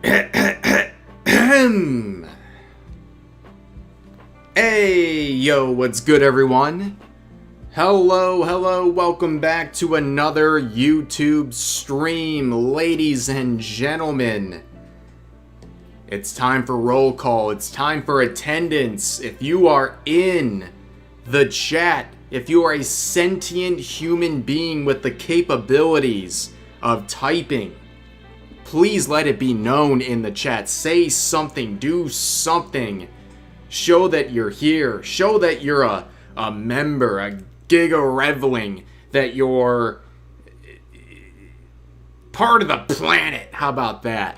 Hey, yo, what's good, everyone? Hello, welcome back to another YouTube stream, ladies and gentlemen. It's time for roll call, it's time for attendance. If you are in the chat, if you are a sentient human being with the capabilities of typing, please let it be known in the chat. Say something, do something. Show that you're here. Show that you're a member, a giga-revling, that you're part of the planet. How about that?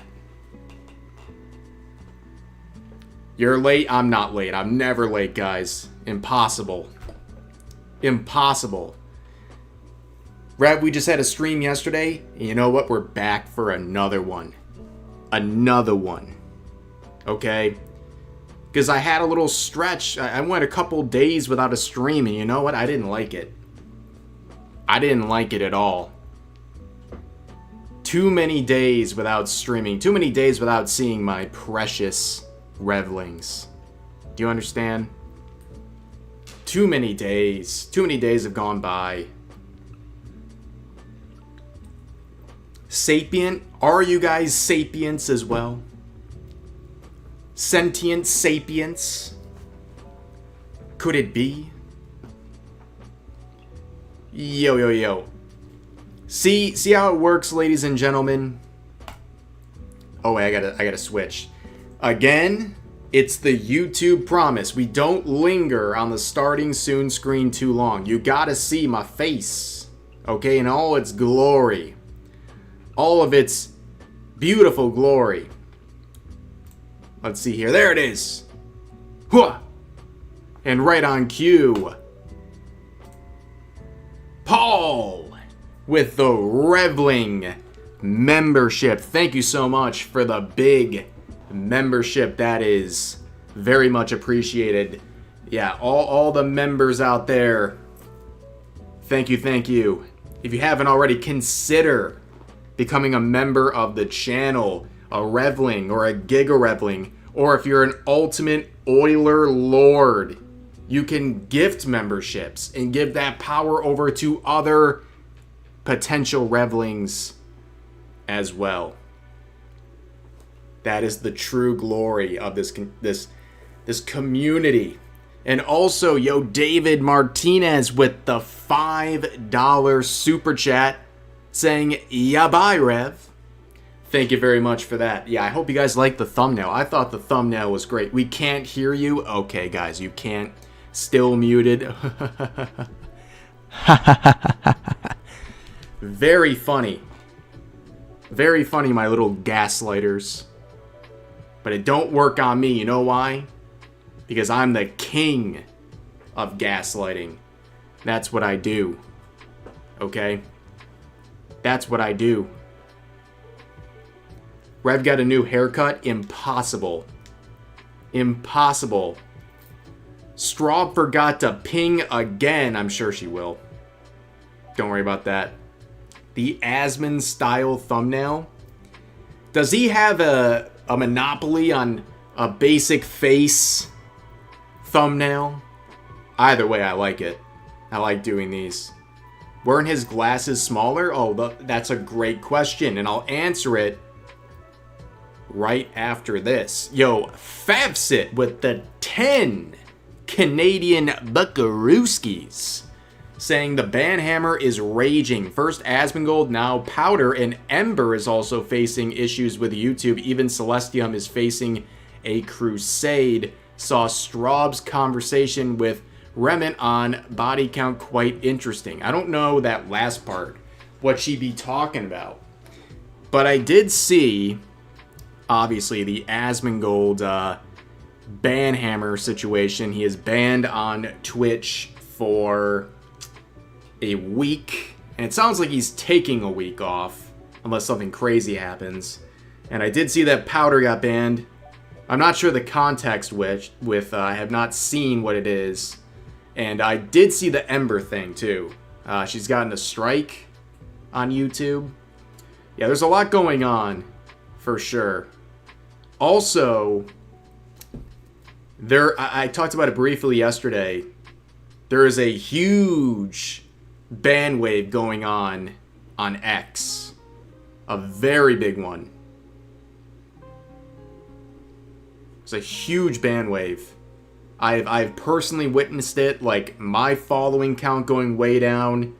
You're late? I'm not late. I'm never late, guys. Impossible. Impossible. Rev, we just had a stream yesterday. You know what? We're back for another one. Another one. Okay? Because I had a little stretch. I went a couple days without a stream, and you know what? I didn't like it. I didn't like it at all. Too many days without streaming. Too many days without seeing my precious revlings. Do you understand? Too many days. Too many days have gone by. Sapient? Are you guys sapients as well? Sentient sapients? Could it be? Yo. See how it works, ladies and gentlemen? Oh wait, I gotta switch. Again, it's the YouTube promise. We don't linger on the starting soon screen too long. You gotta see my face, okay, in all its glory. All of its beautiful glory. Let's see here. There it is. Hooah! And right on cue, Paul with the Revling membership. Thank you so much for the big membership. That is very much appreciated. Yeah, all the members out there, thank you. If you haven't already, consider becoming a member of the channel, a Revling or a Giga Revling, or if you're an ultimate Oiler Lord, you can gift memberships and give that power over to other potential Revlings as well. That is the true glory of this community. And also, yo, David Martinez with the $5 super chat saying, "Ya bye, Rev." Thank you very much for that. Yeah, I hope you guys liked the thumbnail. I thought the thumbnail was great. We can't hear you? Okay, guys, you can't. Still muted. Very funny. Very funny, my little gaslighters. But it don't work on me. You know why? Because I'm the king of gaslighting. That's what I do. Okay? That's what I do. Rev got a new haircut? Impossible. Impossible. Straub forgot to ping again. I'm sure she will. Don't worry about that. The Asmon style thumbnail. Does he have a monopoly on a basic face thumbnail? Either way, I like it. I like doing these. Weren't his glasses smaller? Oh, that's a great question, and I'll answer it right after this. Yo, Favsit with the 10 Canadian buckarooskies saying the Banhammer is raging. First Asmongold, now Powder, and Ember is also facing issues with YouTube. Even Celestium is facing a crusade. Saw Straub's conversation with Remnant on body count quite interesting. I don't know that last part, what she'd be talking about. But I did see, obviously, the Asmongold Banhammer situation. He is banned on Twitch for a week. And it sounds like he's taking a week off, unless something crazy happens. And I did see that Powder got banned. I'm not sure the context with I have not seen what it is. And I did see the Ember thing, too. She's gotten a strike on YouTube. Yeah, there's a lot going on, for sure. Also, I talked about it briefly yesterday. There is a huge ban wave going on X. A very big one. It's a huge ban wave. I've personally witnessed it, like my following count going way down.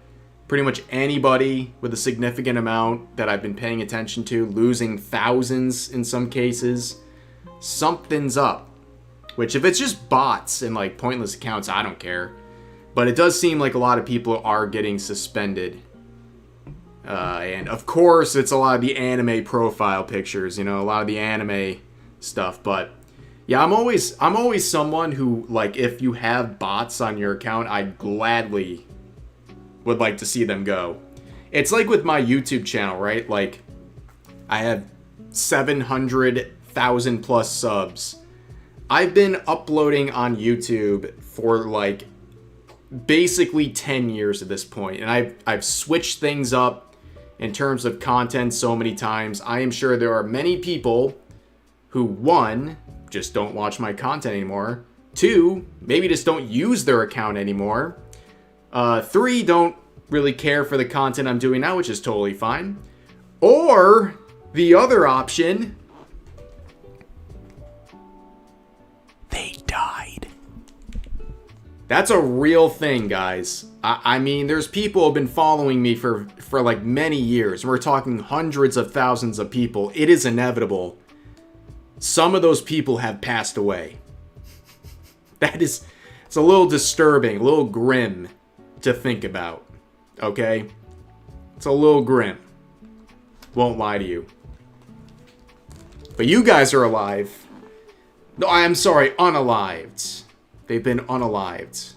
Pretty much anybody with a significant amount that I've been paying attention to losing thousands in some cases. Something's up. Which, if it's just bots and like pointless accounts, I don't care. But it does seem like a lot of people are getting suspended. And of course, it's a lot of the anime profile pictures, you know, a lot of the anime stuff. But yeah, I'm always someone who, like, if you have bots on your account, I gladly would like to see them go. It's like with my YouTube channel, right? Like, I have 700,000 plus subs. I've been uploading on YouTube for like basically 10 years at this point, and I've switched things up in terms of content so many times. I am sure there are many people who, one, just don't watch my content anymore. Two, maybe just don't use their account anymore. Three, don't really care for the content I'm doing now, which is totally fine. Or the other option, they died. That's a real thing, guys. I mean, there's people who have been following me for like many years. We're talking hundreds of thousands of people. It is inevitable. Some of those people have passed away. It's a little disturbing, a little grim to think about. Okay? It's a little grim. Won't lie to you. But you guys are alive. No, I am sorry, unalived. They've been unalived.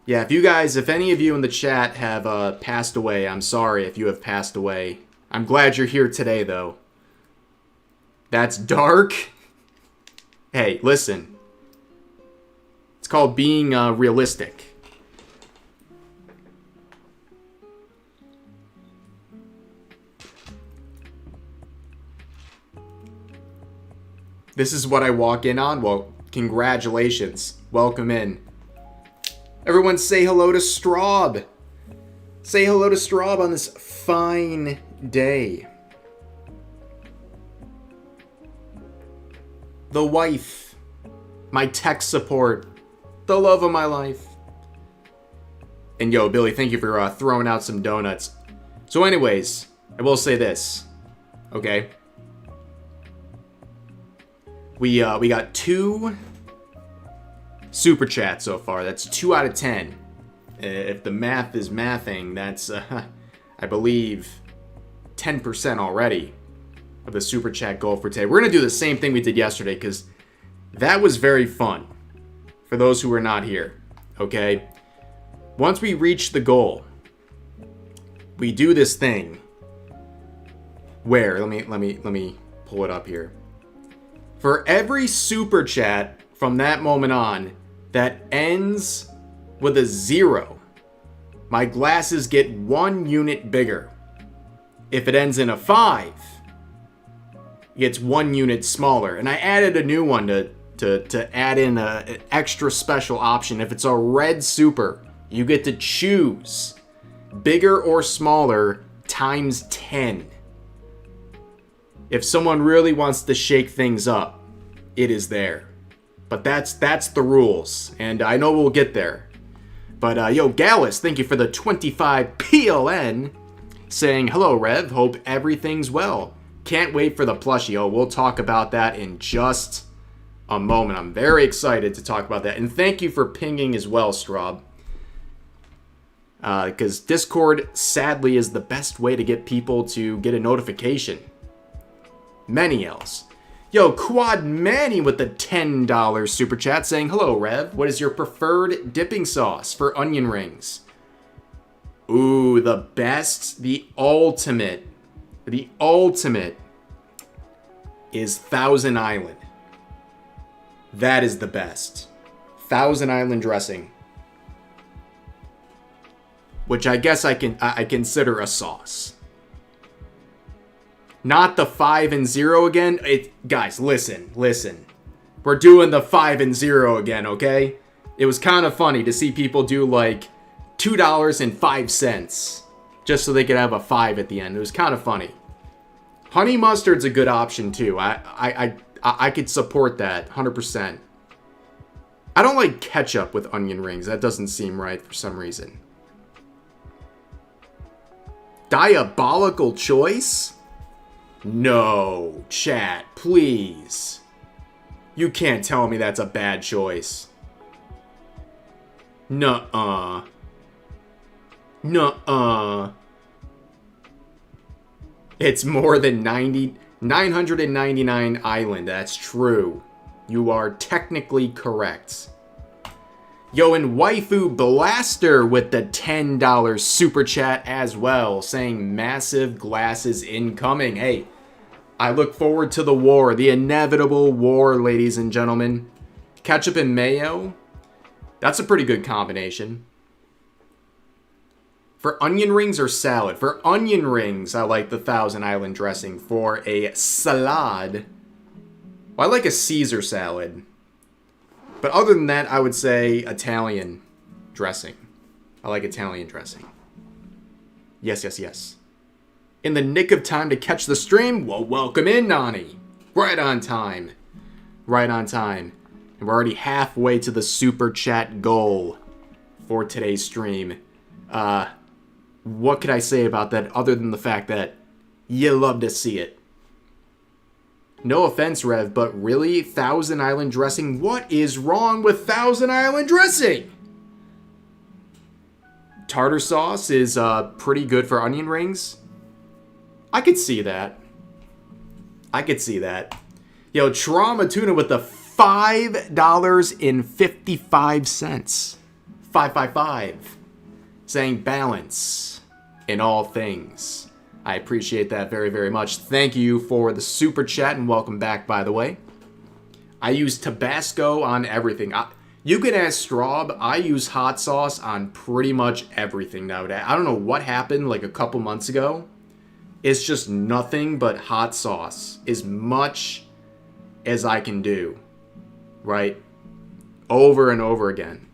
Yeah, if any of you in the chat have passed away, I'm sorry if you have passed away. I'm glad you're here today, though. That's dark. Hey, listen. It's called being realistic. This is what I walk in on? Well, congratulations. Welcome in. Everyone say hello to Straub. Say hello to Straub on this fine day. The wife. My tech support. The love of my life. And yo, Billy, thank you for throwing out some donuts. So anyways, I will say this. Okay? We got 2 super chats so far. That's 2 out of 10. If the math is mathing, that's, I believe, 10% already of the super chat goal for today. We're going to do the same thing we did yesterday because that was very fun for those who were not here. Okay? Once we reach the goal, we do this thing where, let me pull it up here. For every super chat from that moment on that ends with a 0, my glasses get 1 unit bigger. If it ends in a 5, it gets 1 unit smaller. And I added a new one to add in an extra special option. If it's a red super, you get to choose bigger or smaller times 10. If someone really wants to shake things up, it is there. But that's the rules, and I know we'll get there. But yo, Gallus, thank you for the 25 PLN, saying, hello, Rev, hope everything's well. Can't wait for the plushie. Oh, we'll talk about that in just a moment. I'm very excited to talk about that. And thank you for pinging as well, Straub. Because Discord, sadly, is the best way to get people to get a notification. Many else. Yo, Quad Manny with the $10 super chat saying, hello, Rev. What is your preferred dipping sauce for onion rings? Ooh, the best, the ultimate is Thousand Island. That is the best. Thousand Island dressing. Which I guess I consider a sauce. Not the 5 and 0 again. Guys, listen. We're doing the 5 and 0 again, okay? It was kind of funny to see people do like $2.05 just so they could have a 5 at the end. It was kind of funny. Honey mustard's a good option too. I could support that 100%. I don't like ketchup with onion rings. That doesn't seem right for some reason. Diabolical choice? No, chat, please. You can't tell me that's a bad choice. Nuh-uh. Nuh-uh. It's more than 999 island. That's true. You are technically correct. Yo, and Waifu Blaster with the $10 super chat as well, saying massive glasses incoming. Hey, I look forward to the war, the inevitable war, ladies and gentlemen. Ketchup and mayo? That's a pretty good combination. For onion rings or salad? For onion rings, I like the Thousand Island dressing. For a salad, well, I like a Caesar salad. But other than that, I would say Italian dressing. I like Italian dressing. Yes. In the nick of time to catch the stream, well, welcome in, Nani. Right on time. And we're already halfway to the super chat goal for today's stream. What could I say about that other than the fact that you love to see it? No offense, Rev, but really? Thousand Island dressing? What is wrong with Thousand Island dressing? Tartar sauce is pretty good for onion rings. I could see that. Yo, Trauma Tuna with the $5.55. 555. Saying balance in all things. I appreciate that very, very much. Thank you for the super chat and welcome back, by the way. I use Tabasco on everything. You can ask Straub. I use hot sauce on pretty much everything nowadays. I don't know what happened like a couple months ago. It's just nothing but hot sauce. As much as I can do. Right? Over and over again.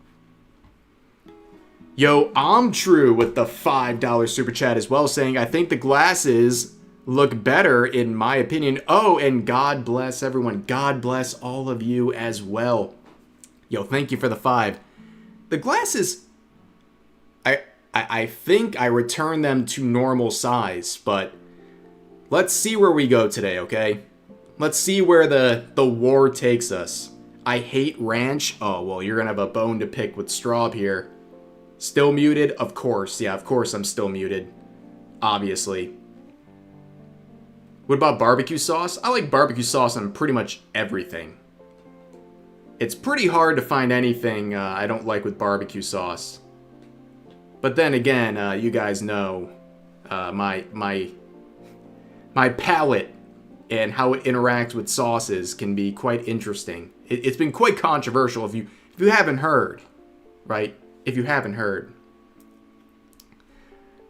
Yo, I'm true with the $5 super chat as well, saying I think the glasses look better in my opinion. Oh, and God bless everyone. God bless all of you as well. Yo, thank you for the 5. The glasses, I think I returned them to normal size, but let's see where we go today, okay? Let's see where the war takes us. I hate ranch. Oh, well, you're gonna have a bone to pick with Straub here. Still muted? Of course. Yeah, of course I'm still muted. Obviously. What about barbecue sauce? I like barbecue sauce on pretty much everything. It's pretty hard to find anything I don't like with barbecue sauce. But then again, you guys know my palate and how it interacts with sauces can be quite interesting. It's been quite controversial if you haven't heard, right? If you haven't heard.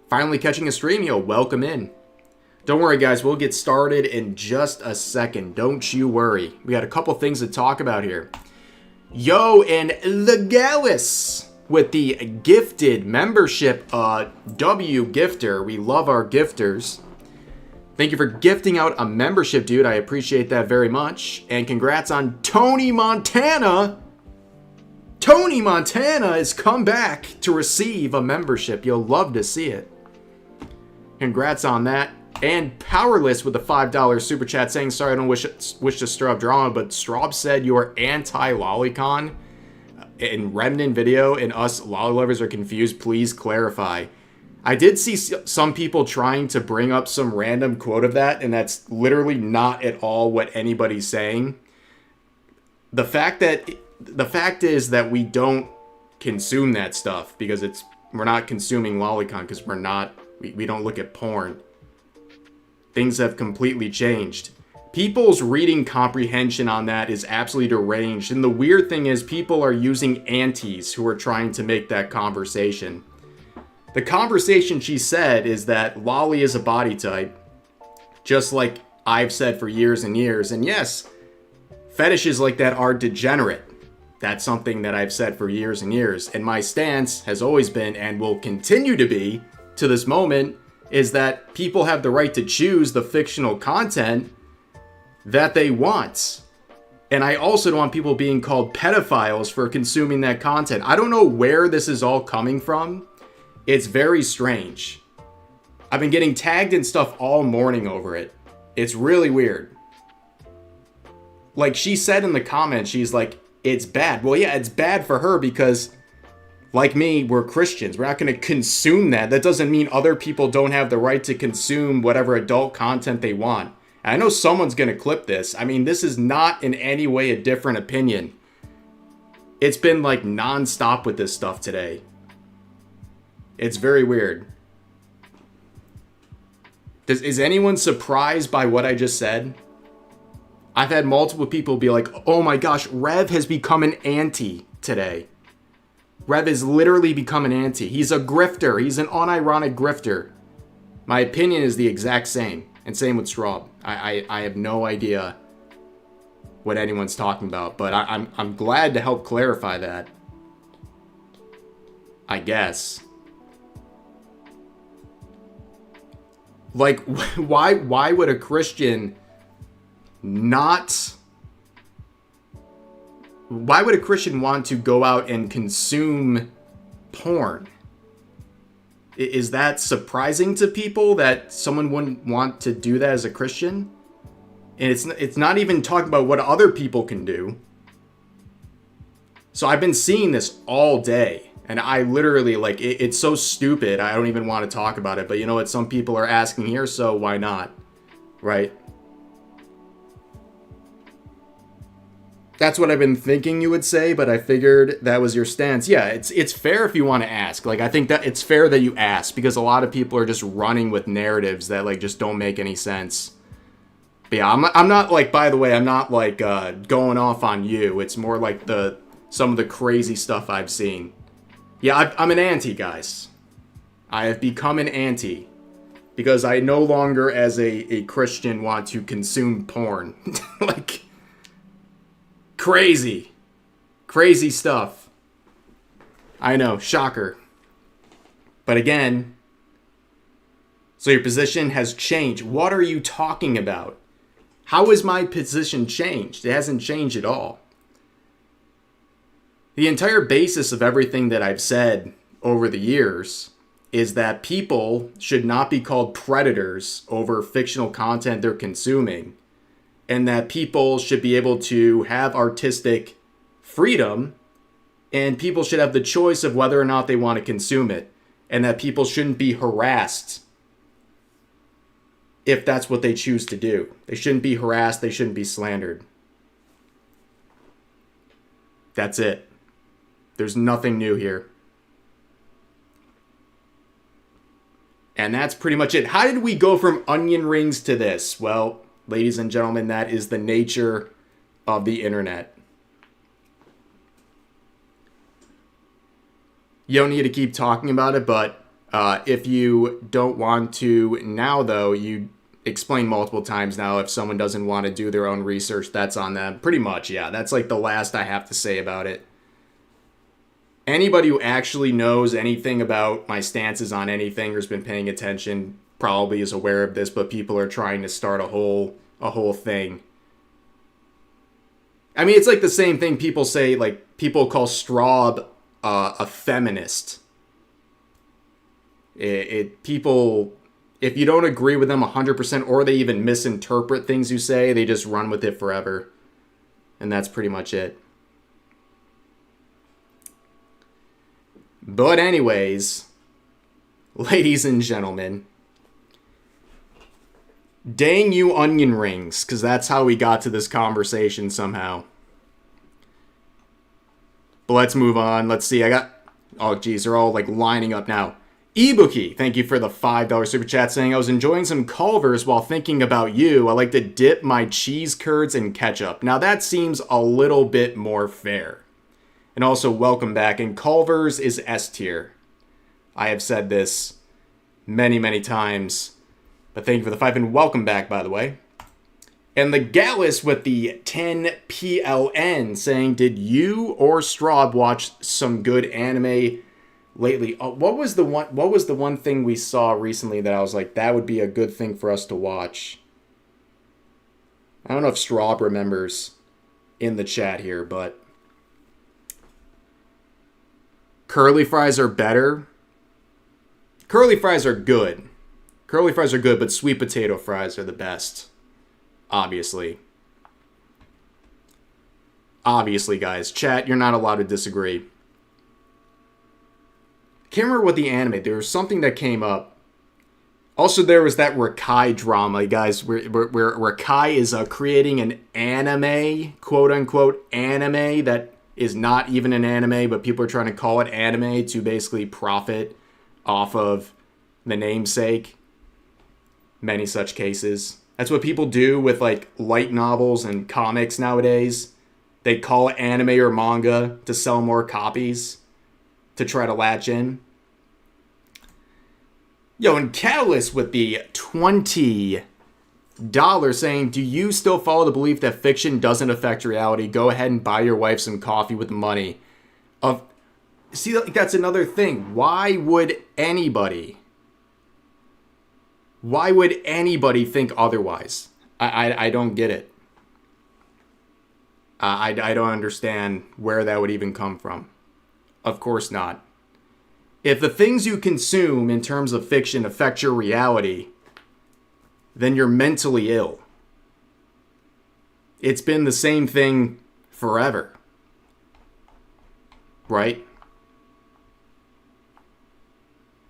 Finally catching a stream, yo, welcome in. Don't worry, guys, we'll get started in just a second. Don't you worry. We got a couple things to talk about here. Yo, and Legalis with the gifted membership, W Gifter. We love our gifters. Thank you for gifting out a membership, dude. I appreciate that very much. And congrats on Tony Montana. Tony Montana has come back to receive a membership. You'll love to see it. Congrats on that. And Powerless with the $5 super chat saying, sorry, I don't wish to stir up drama, but Straub said you are anti-lolicon in Remnant video and us lolly lovers are confused. Please clarify. I did see some people trying to bring up some random quote of that, and that's literally not at all what anybody's saying. The fact is that we don't consume that stuff because we're not consuming lolicon because we don't look at porn. Things have completely changed. People's reading comprehension on that is absolutely deranged. And the weird thing is people are using aunties who are trying to make that conversation. The conversation she said is that lolly is a body type. Just like I've said for years and years. And yes, fetishes like that are degenerate. That's something that I've said for years and years. And my stance has always been, and will continue to be to this moment, is that people have the right to choose the fictional content that they want. And I also don't want people being called pedophiles for consuming that content. I don't know where this is all coming from. It's very strange. I've been getting tagged in stuff all morning over it. It's really weird. Like she said in the comments, she's like, it's bad. Well, yeah, it's bad for her because, like me, we're Christians. We're not going to consume that. That doesn't mean other people don't have the right to consume whatever adult content they want. And I know someone's going to clip this. I mean, this is not in any way a different opinion. It's been like nonstop with this stuff today. It's very weird. Is anyone surprised by what I just said? I've had multiple people be like, oh my gosh, Rev has become an anti today. Rev has literally become an anti. He's a grifter. He's an unironic grifter. My opinion is the exact same. And same with Straub. I have no idea what anyone's talking about. But I'm glad to help clarify that. I guess. Like, why would a Christian not... Why would a Christian want to go out and consume porn? Is that surprising to people that someone wouldn't want to do that as a Christian? And it's not even talking about what other people can do. So I've been seeing this all day. And I literally, like, it's so stupid, I don't even want to talk about it. But you know what? Some people are asking here, so why not? Right? That's what I've been thinking you would say, but I figured that was your stance. Yeah, it's fair if you want to ask. Like, I think that it's fair that you ask, because a lot of people are just running with narratives that, like, just don't make any sense. But yeah, I'm not, like, by the way, I'm not, like, going off on you. It's more like some of the crazy stuff I've seen. Yeah, I'm an anti, guys. I have become an anti. Because I no longer, as a Christian, want to consume porn. Like, crazy. Crazy stuff. I know, shocker. But again, so your position has changed. What are you talking about? How has my position changed? It hasn't changed at all. The entire basis of everything that I've said over the years is that people should not be called predators over fictional content they're consuming, and that people should be able to have artistic freedom, and people should have the choice of whether or not they want to consume it, and that people shouldn't be harassed if that's what they choose to do. They shouldn't be harassed, they shouldn't be slandered. That's it. There's nothing new here. And that's pretty much it. How did we go from onion rings to this? Well, ladies and gentlemen, that is the nature of the internet. You don't need to keep talking about it, but if you don't want to now, though, you explain multiple times now. If someone doesn't want to do their own research, that's on them. Pretty much, yeah. That's like the last I have to say about it. Anybody who actually knows anything about my stances on anything or has been paying attention probably is aware of this, but people are trying to start a whole thing. I mean, it's like the same thing people say, like, people call Straub a feminist. People, if you don't agree with them 100%, or they even misinterpret things you say, they just run with it forever. And that's pretty much it. But anyways, ladies and gentlemen, dang you onion rings, because that's how we got to this conversation somehow. But let's move on. Let's see, oh geez, they're all like lining up now. Ibuki, thank you for the $5 super chat, saying, I was enjoying some Culver's while thinking about you. I like to dip my cheese curds in ketchup. Now that seems a little bit more fair. And also, welcome back. And Culver's is S tier. I have said this many, many times. But thank you for the 5 and welcome back, by the way. And the Gallus with the 10 PLN saying, did you or Straub watch some good anime lately? Oh, what was the one thing we saw recently that I was like, that would be a good thing for us to watch? I don't know if Straub remembers in the chat here, but curly fries are better. Curly fries are good. Curly fries are good, but sweet potato fries are the best. Obviously. Obviously, guys. Chat, you're not allowed to disagree. Can't remember what the anime. There was something that came up. Also, there was that Rakai drama, guys, where Rakai is creating an anime, quote-unquote anime, that is not even an anime, but people are trying to call it anime to basically profit off of the namesake. Many such cases. That's what people do with, like, light novels and comics nowadays. They call it anime or manga to sell more copies, to try to latch in. Yo, and Catalyst with the $20 saying, do you still follow the belief that fiction doesn't affect reality? Go ahead and buy your wife some coffee with the money. See, that's another thing. Why would anybody think otherwise? I don't get it. I don't understand where that would even come from. Of course not. If the things you consume in terms of fiction affect your reality, then you're mentally ill. It's been the same thing forever. Right?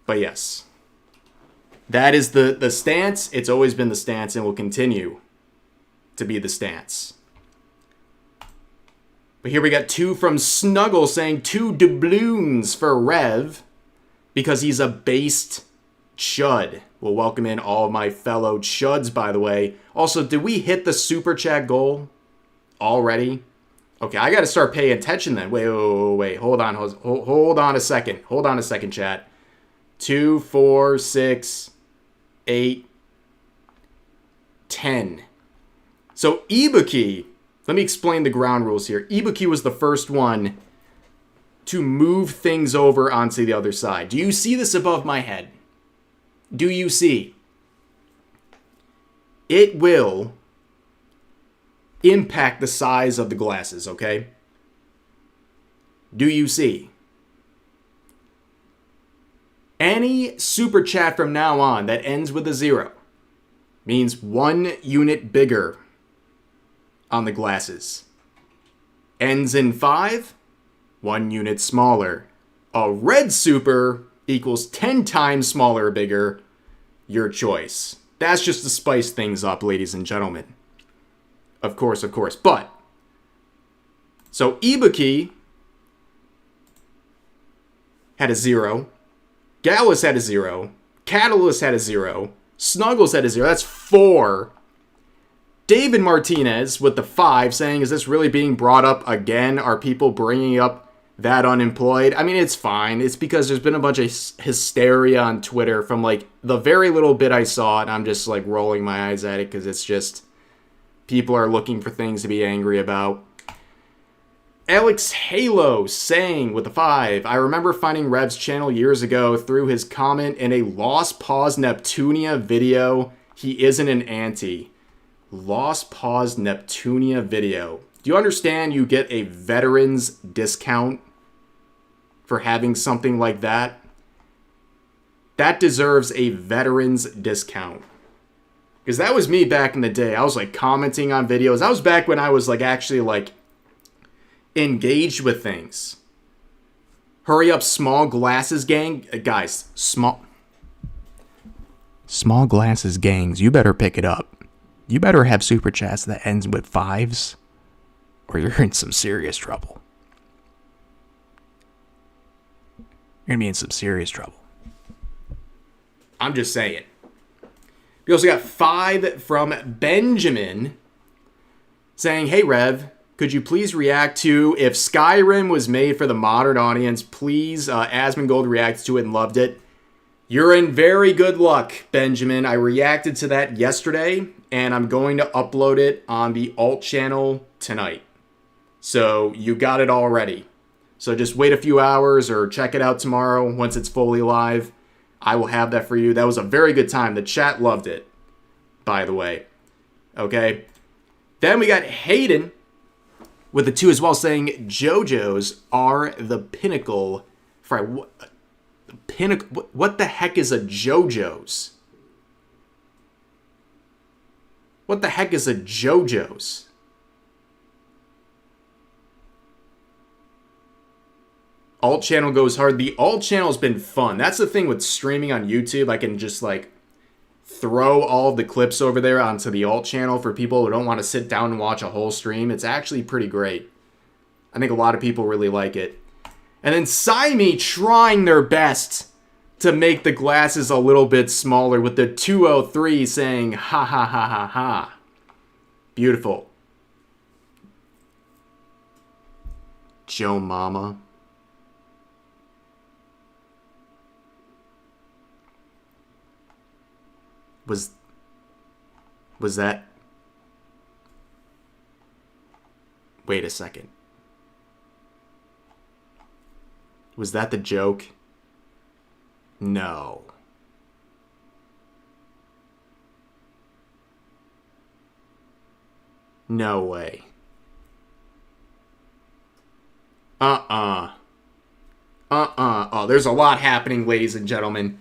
But yes. That is the stance. It's always been the stance and will continue to be the stance. But here we got 2 from Snuggle saying 2 doubloons for Rev because he's a based chud. We'll welcome in all my fellow chuds, by the way. Also, did we hit the super chat goal already? Okay, I got to start paying attention then. Wait. Hold on a second. Hold on a second, chat. 2, 4, 6, 8, 10. So Ibuki, let me explain the ground rules here. Ibuki was the first one to move things over onto the other side. Do you see this above my head? Do you see? It will impact the size of the glasses, okay? Do you see? Any super chat from now on that ends with a 0 means 1 unit bigger on the glasses. Ends in 5, 1 unit smaller. A red super equals 10 times smaller or bigger. Your choice. That's just to spice things up, ladies and gentlemen. Of course. But, so Ibuki had a 0. Gallus had a 0. Catalyst had a 0. Snuggles had a 0. That's 4. David Martinez with the 5 saying, is this really being brought up again? Are people bringing up that unemployed? I mean, it's fine. It's because there's been a bunch of hysteria on Twitter from, like, the very little bit I saw, and I'm just, like, rolling my eyes at it because it's just people are looking for things to be angry about. Alex Halo saying with the 5, I remember finding Rev's channel years ago through his comment in a Lost Pause Neptunia video. He isn't an anti. Lost Pause Neptunia video. Do you understand you get a veteran's discount for having something like that? That deserves a veteran's discount. Because that was me back in the day. I was like commenting on videos. That was back when I was like actually like engaged with things. Hurry up, small glasses gang. Guys, small glasses gangs, you better pick it up. You better have super chats that ends with 5s, or you're in some serious trouble. You're gonna be in some serious trouble. I'm just saying. We also got 5 from Benjamin saying, hey Rev, could you please react to if Skyrim was made for the modern audience? Please, Asmongold reacted to it and loved it. You're in very good luck, Benjamin. I reacted to that yesterday, and I'm going to upload it on the alt channel tonight. So you got it already. So just wait a few hours or check it out tomorrow once it's fully live. I will have that for you. That was a very good time. The chat loved it, by the way. Okay. Then we got Hayden with the 2 as well, saying JoJo's are the pinnacle. Pinnacle. What the heck is a JoJo's? What the heck is a JoJo's? Alt channel goes hard. The alt channel has been fun. That's the thing with streaming on YouTube. I can just like throw all of the clips over there onto the alt channel for people who don't want to sit down and watch a whole stream. It's actually pretty great. I think a lot of people really like it. And then Saimi trying their best to make the glasses a little bit smaller with the 203 saying ha ha ha ha ha. Beautiful. Joe Mama. Was that? Wait a second. Was that the joke? No. No way. Oh, there's a lot happening, ladies and gentlemen.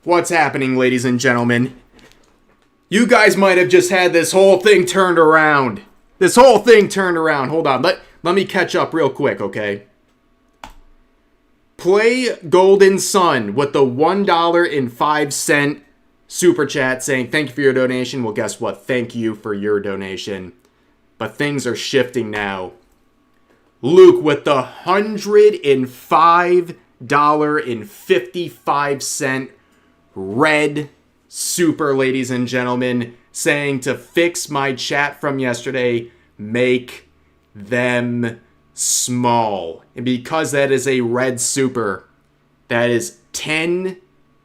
What's happening, ladies and gentlemen? You guys might have just had this whole thing turned around. This whole thing turned around. Hold on. Let me catch up real quick, okay? Play Golden Sun with the $1.05 super chat saying thank you for your donation. Well, guess what? Thank you for your donation. But things are shifting now. Luke with the $105.55 red super, ladies and gentlemen, saying to fix my chat from yesterday, make them small. And because that is a red super, that is 10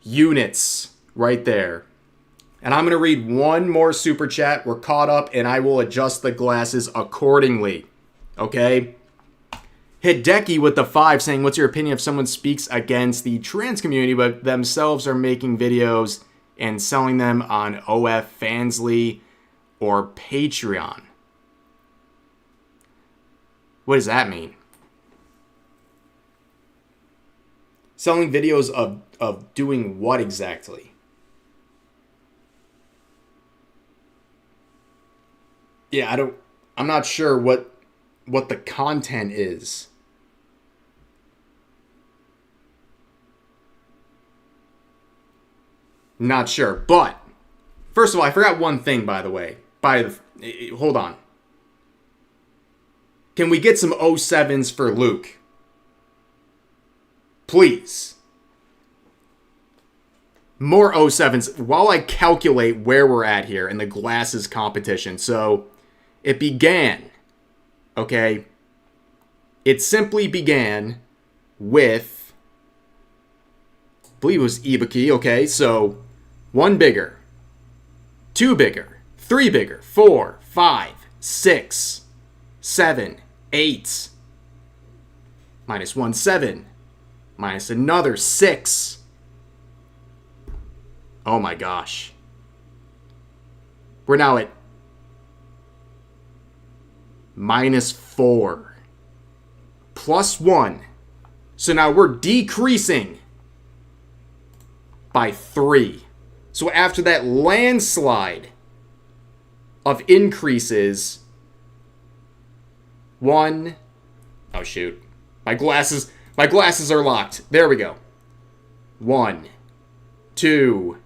units right there. And I'm going to read one more super chat. We're caught up, and I will adjust the glasses accordingly. Okay? Hideki with the 5 saying, what's your opinion if someone speaks against the trans community but themselves are making videos and selling them on OF Fansly or Patreon? What does that mean? Selling videos of doing what exactly? Yeah, I'm not sure what the content is. Not sure, but first of all, I forgot one thing, by the way. Hold on. Can we get some 07s for Luke? Please. More 07s while I calculate where we're at here in the glasses competition. So, it began, okay? It simply began with, I believe it was Ibuki, okay? So, 1 bigger, 2 bigger, 3 bigger, 4, 5, 6, 7, 8, minus 1, 7, minus another 6. Oh my gosh. We're now at minus 4. Plus 1. So now we're decreasing by 3. So after that landslide of increases, 1. Oh shoot. My glasses are locked. There we go. 1, 2,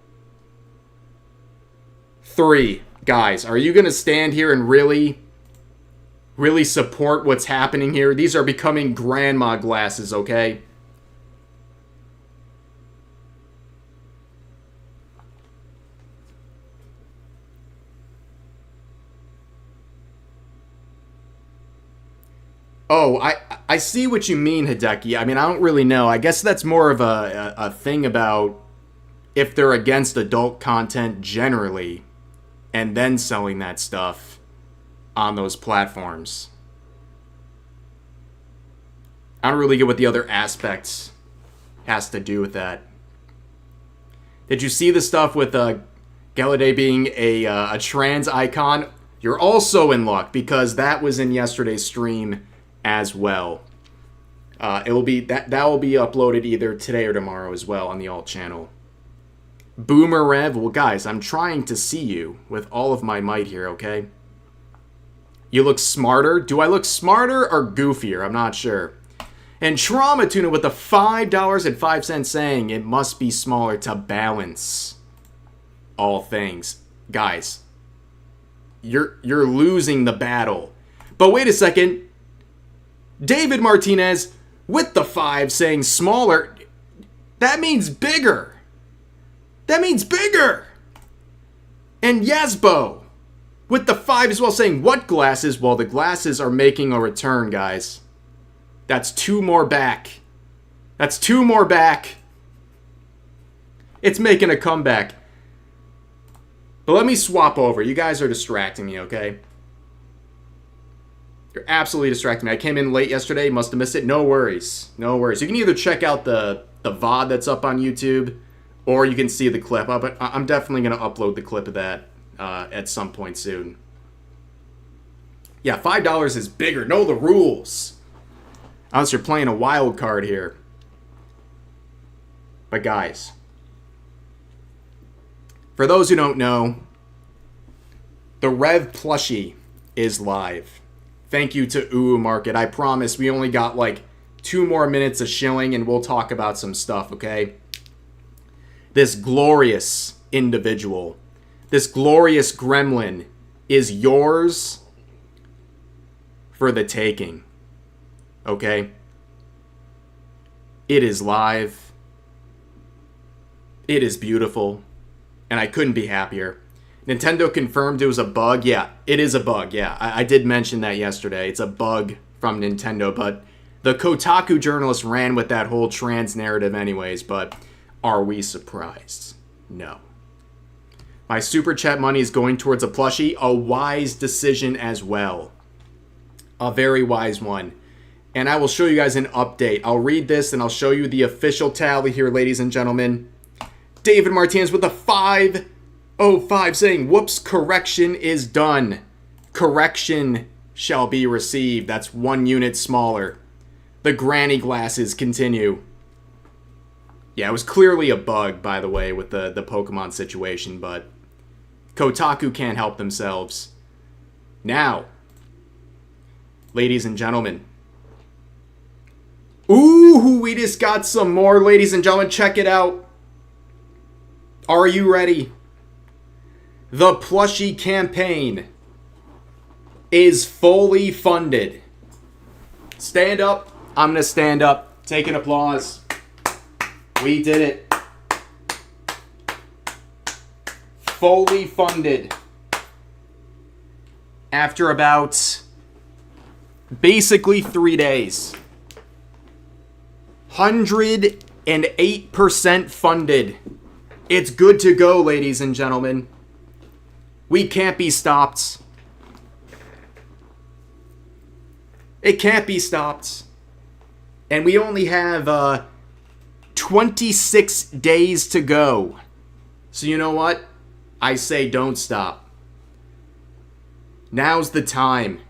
3. Guys, are you going to stand here and really support what's happening here? These are becoming grandma glasses, okay? Oh, I see what you mean, Hideki. I mean, I don't really know. I guess that's more of a thing about if they're against adult content generally and then selling that stuff on those platforms. I don't really get what the other aspects has to do with that. Did you see the stuff with Gallaudet being a trans icon? You're also in luck because that was in yesterday's stream as well. It will be that will be uploaded either today or tomorrow as well on the alt channel. Boomer Rev, well guys, I'm trying to see you with all of my might here, okay? You look smarter. Do I look smarter or goofier? I'm not sure. And Trauma Tuna with the $5.05 saying it must be smaller to balance all things. Guys, you're losing the battle. But wait a second. David Martinez with the 5 saying smaller. That means bigger. That means bigger. And Yazbo with the 5 as well saying what glasses? Well, the glasses are making a return, guys. That's 2 more back. That's 2 more back. It's making a comeback. But let me swap over. You guys are distracting me, okay? You're absolutely distracting me. I came in late yesterday. Must have missed it. No worries. No worries. You can either check out the VOD that's up on YouTube, or you can see the clip. But I'm definitely going to upload the clip of that at some point soon. Yeah, $5 is bigger. Know the rules. Unless you're playing a wild card here. But guys, for those who don't know, the Rev plushie is live. Thank you to Uwu Market. I promise we only got like 2 more minutes of shilling and we'll talk about some stuff, okay? This glorious individual, this glorious gremlin is yours for the taking. Okay? It is live. It is beautiful. And I couldn't be happier. Nintendo confirmed it was a bug. Yeah, it is a bug. Yeah, I did mention that yesterday. It's a bug from Nintendo. But the Kotaku journalist ran with that whole trans narrative anyways. But are we surprised? No. My super chat money is going towards a plushie. A wise decision as well. A very wise one. And I will show you guys an update. I'll read this and I'll show you the official tally here, ladies and gentlemen. David Martinez with a 505 saying, whoops, correction is done. Correction shall be received. That's 1 unit smaller. The granny glasses continue. Yeah, it was clearly a bug, by the way, with the Pokemon situation, but Kotaku can't help themselves. Now, ladies and gentlemen, ooh, we just got some more, ladies and gentlemen. Check it out. Are you ready? The plushie campaign is fully funded. Stand up. I'm going to stand up. Take an applause. We did it. Fully funded. After about basically 3 days. 108% funded. It's good to go, ladies and gentlemen. We can't be stopped. It can't be stopped. And we only have 26 days to go. So you know what? I say don't stop. Now's the time.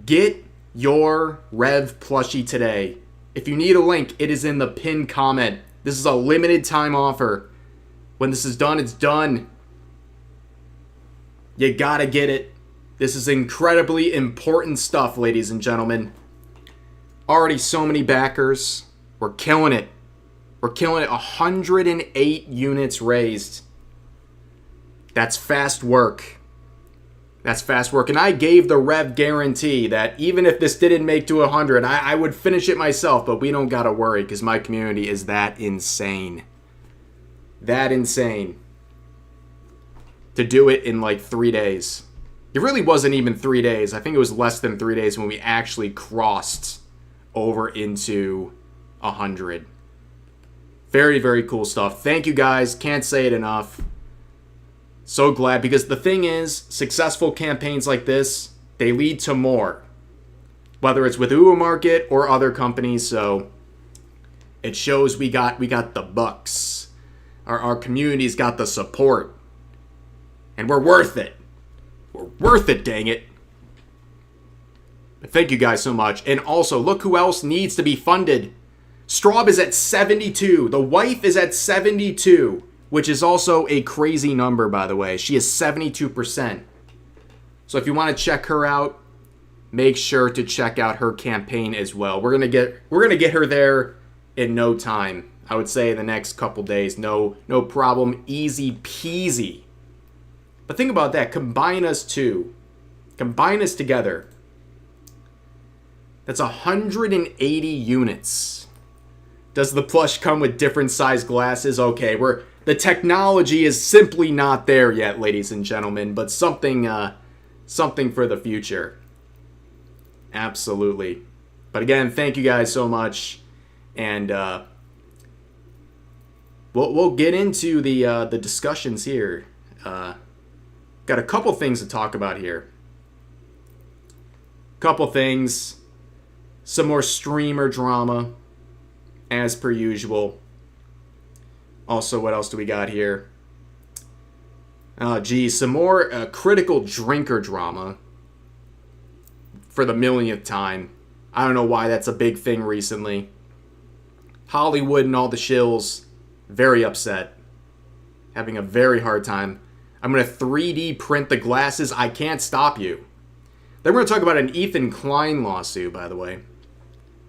Get your Rev plushie today. If you need a link, it is in the pinned comment. This is a limited time offer. When this is done, it's done. You gotta get it. This is incredibly important stuff, ladies and gentlemen. Already so many backers. We're killing it. We're killing it. 108 units raised. That's fast work. That's fast work. And I gave the Rev guarantee that even if this didn't make to 100, I would finish it myself. But we don't got to worry because my community is that insane. That insane. To do it in like 3 days. It really wasn't even 3 days. I think it was less than 3 days when we actually crossed over into 100. Very, very cool stuff. Thank you guys. Can't say it enough. So glad, because the thing is, successful campaigns like this, they lead to more. Whether it's with Uwu Market or other companies, so it shows we got the bucks. Our community's got the support. And we're worth it. We're worth it, dang it. But thank you guys so much. And also, look who else needs to be funded. Straub is at 72. The wife is at 72, which is also a crazy number, by the way. She is 72%. So if you want to check her out, make sure to check out her campaign as well. We're gonna get her there in no time. I would say the next couple days. No problem. Easy peasy. But think about that. Combine us together. That's 180 units. Does the plush come with different size glasses? Okay, the technology is simply not there yet, ladies and gentlemen, but something for the future. Absolutely. But again, thank you guys so much, and we'll get into the discussions here. Got a couple things to talk about here. Couple things. Some more streamer drama, as per usual. Also, what else do we got here? Geez, some more critical drinker drama. For the millionth time. I don't know why that's a big thing recently. Hollywood and all the shills, very upset. Having a very hard time. I'm going to 3D print the glasses. I can't stop you. Then we're going to talk about an Ethan Klein lawsuit, by the way.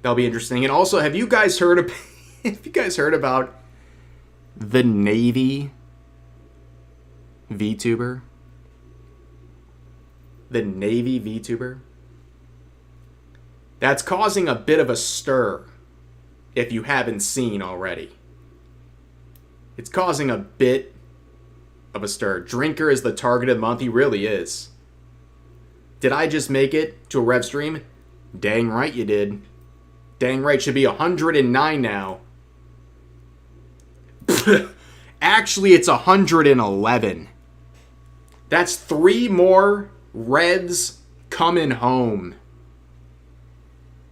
That'll be interesting. And also, have you guys heard about the Navy VTuber? The Navy VTuber? That's causing a bit of a stir, if you haven't seen already. It's causing a bit of a stir. Drinker is the target of the month. He really is. Did I just make it to a rev stream? Dang right you did. Dang right. Should be 109 now. Actually, it's 111. That's 3 more revs coming home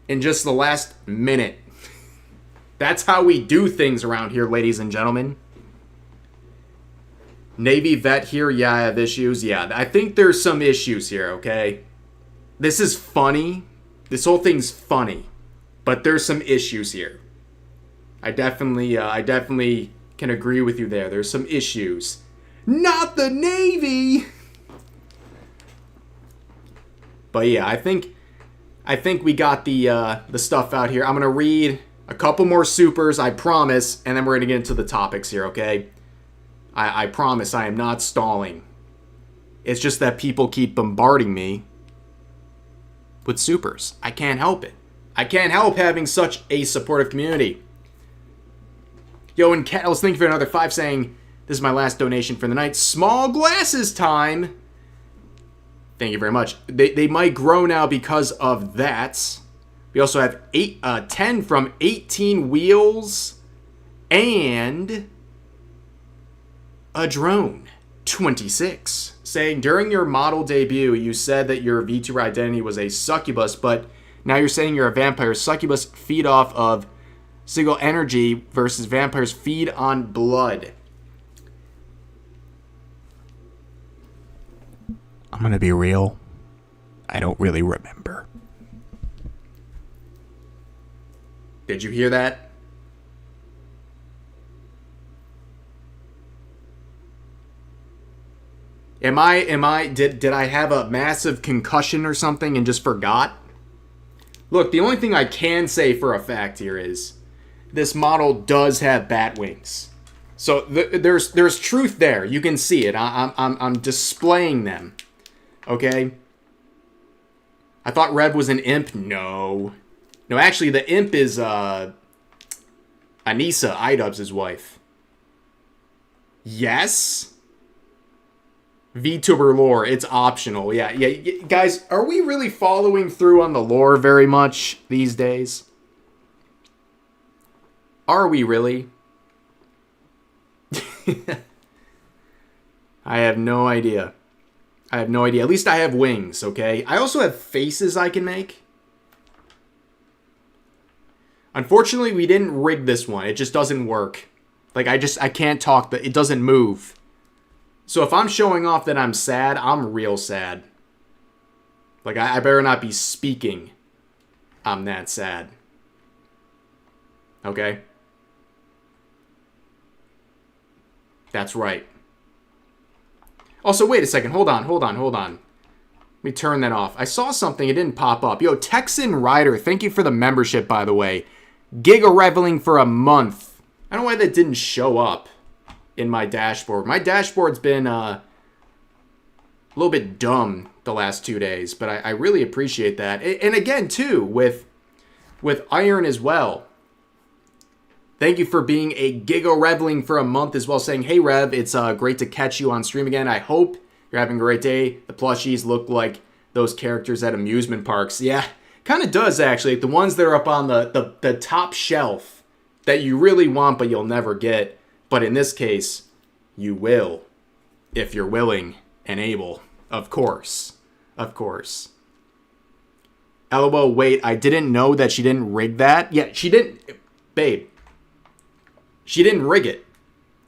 in just the last minute. That's how we do things around here, ladies and gentlemen. Navy vet here, yeah, I have issues. Yeah, I think there's some issues here, okay? This is funny. This whole thing's funny. But there's some issues here. I definitely can agree with you there. There's some issues. Not the Navy! But yeah, I think we got the stuff out here. I'm going to read a couple more supers, I promise, and then we're going to get into the topics here, okay? I promise I am not stalling. It's just that people keep bombarding me with supers. I can't help it. I can't help having such a supportive community. Yo, and Kettles, thank you for another 5 saying, this is my last donation for the night. Small glasses time! Thank you very much. They might grow now because of that. We also have 10 from 18 Wheels and a drone. 26. Saying, during your model debut, you said that your VTuber identity was a succubus, but now you're saying you're a vampire. Succubus feed off of single energy versus vampires feed on blood. I'm gonna be real. I don't really remember. Did you hear that? Did I have a massive concussion or something and just forgot? Look, the only thing I can say for a fact here is this model does have bat wings. So there's truth there. You can see it. I'm displaying them. Okay? I thought Rev was an imp. No, actually the imp is Anissa, iDubbbz' wife. Yes? VTuber lore, it's optional. Yeah, guys, are we really following through on the lore very much these days? Are we really? I have no idea. At least I have wings, okay? I also have faces I can make. Unfortunately, we didn't rig this one. It just doesn't work. Like, I can't talk. It doesn't move. So if I'm showing off that I'm sad, I'm real sad. Like, I better not be speaking. I'm that sad. Okay? That's right. Also, wait a second. Hold on. Let me turn that off. I saw something. It didn't pop up. Yo, Texan Rider, thank you for the membership, by the way. Giga Reveling for a month. I don't know why that didn't show up in my dashboard. My dashboard's been a little bit dumb the last 2 days, but I really appreciate that. And again, too, with Iron as well. Thank you for being a Giga Reveling for a month as well, saying, hey, Rev, it's great to catch you on stream again. I hope you're having a great day. The plushies look like those characters at amusement parks. Yeah, kind of does, actually. The ones that are up on the top shelf that you really want but you'll never get. But in this case, you will, if you're willing and able. Of course. Of course. LOL, wait, I didn't know that she didn't rig that. Yeah, she didn't. Babe. She didn't rig it.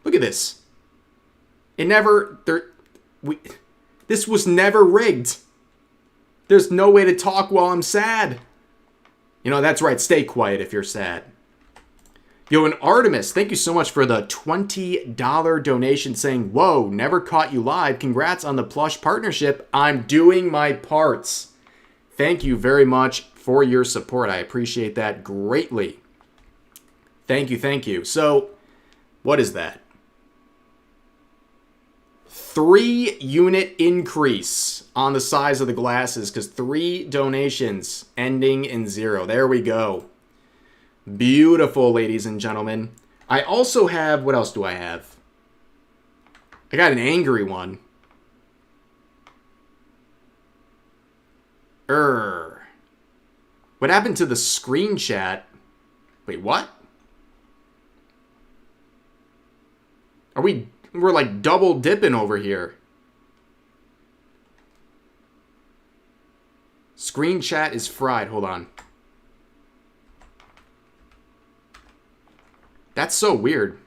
Look at this. It never... This was never rigged. There's no way to talk while I'm sad. You know, that's right. Stay quiet if you're sad. Yo, and Artemis, thank you so much for the $20 donation saying, whoa, never caught you live. Congrats on the plush partnership. I'm doing my parts. Thank you very much for your support. I appreciate that greatly. Thank you. So, what is that? 3 unit increase on the size of the glasses because 3 donations ending in 0. There we go. Beautiful, ladies and gentlemen. I also have, what else do I have? I got an angry one. What happened to the screen chat? Wait, what? We're like double dipping over here. Screen chat is fried. Hold on. That's so weird.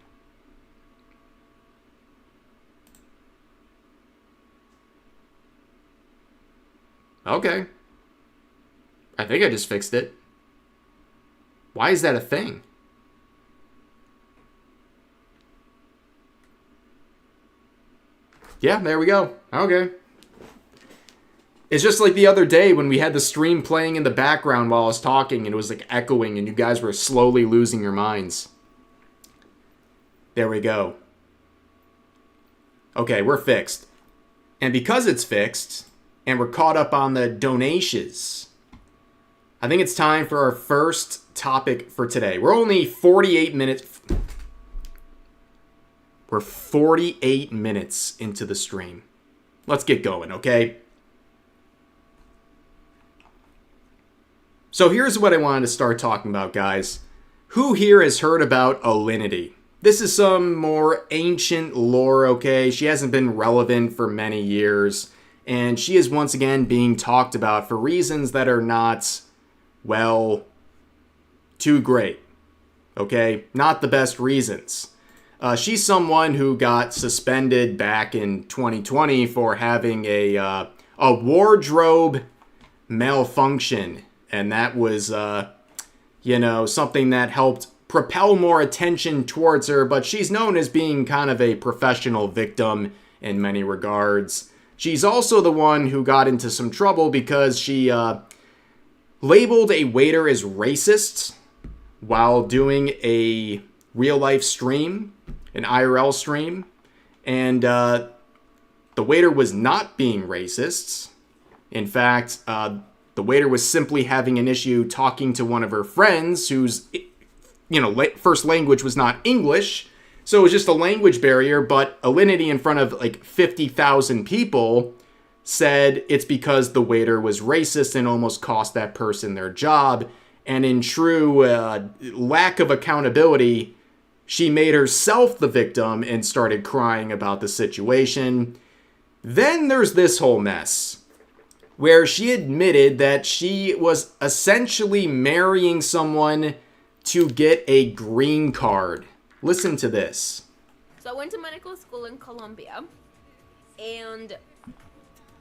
Okay. I think I just fixed it. Why is that a thing? Yeah, there we go. Okay. It's just like the other day when we had the stream playing in the background while I was talking and it was like echoing and you guys were slowly losing your minds. There we go. Okay, we're fixed. And because it's fixed and we're caught up on the donations, I think it's time for our first topic for today. We're only 48 minutes... We're 48 minutes into the stream. Let's get going, okay? So here's what I wanted to start talking about, guys. Who here has heard about Alinity? This is some more ancient lore, okay? She hasn't been relevant for many years. And she is once again being talked about for reasons that are not, well, too great. Okay? Not the best reasons. She's someone who got suspended back in 2020 for having a wardrobe malfunction. And that was, something that helped propel more attention towards her. But she's known as being kind of a professional victim in many regards. She's also the one who got into some trouble because she labeled a waiter as racist while doing a real-life stream. An IRL stream, and the waiter was not being racist. In fact, the waiter was simply having an issue talking to one of her friends whose, first language was not English, So it was just a language barrier, but Alinity in front of like 50,000 people said it's because the waiter was racist and almost cost that person their job. And in true lack of accountability, she made herself the victim and started crying about the situation. Then there's this whole mess where she admitted that she was essentially marrying someone to get a green card. Listen to this. So I went to medical school in Colombia, and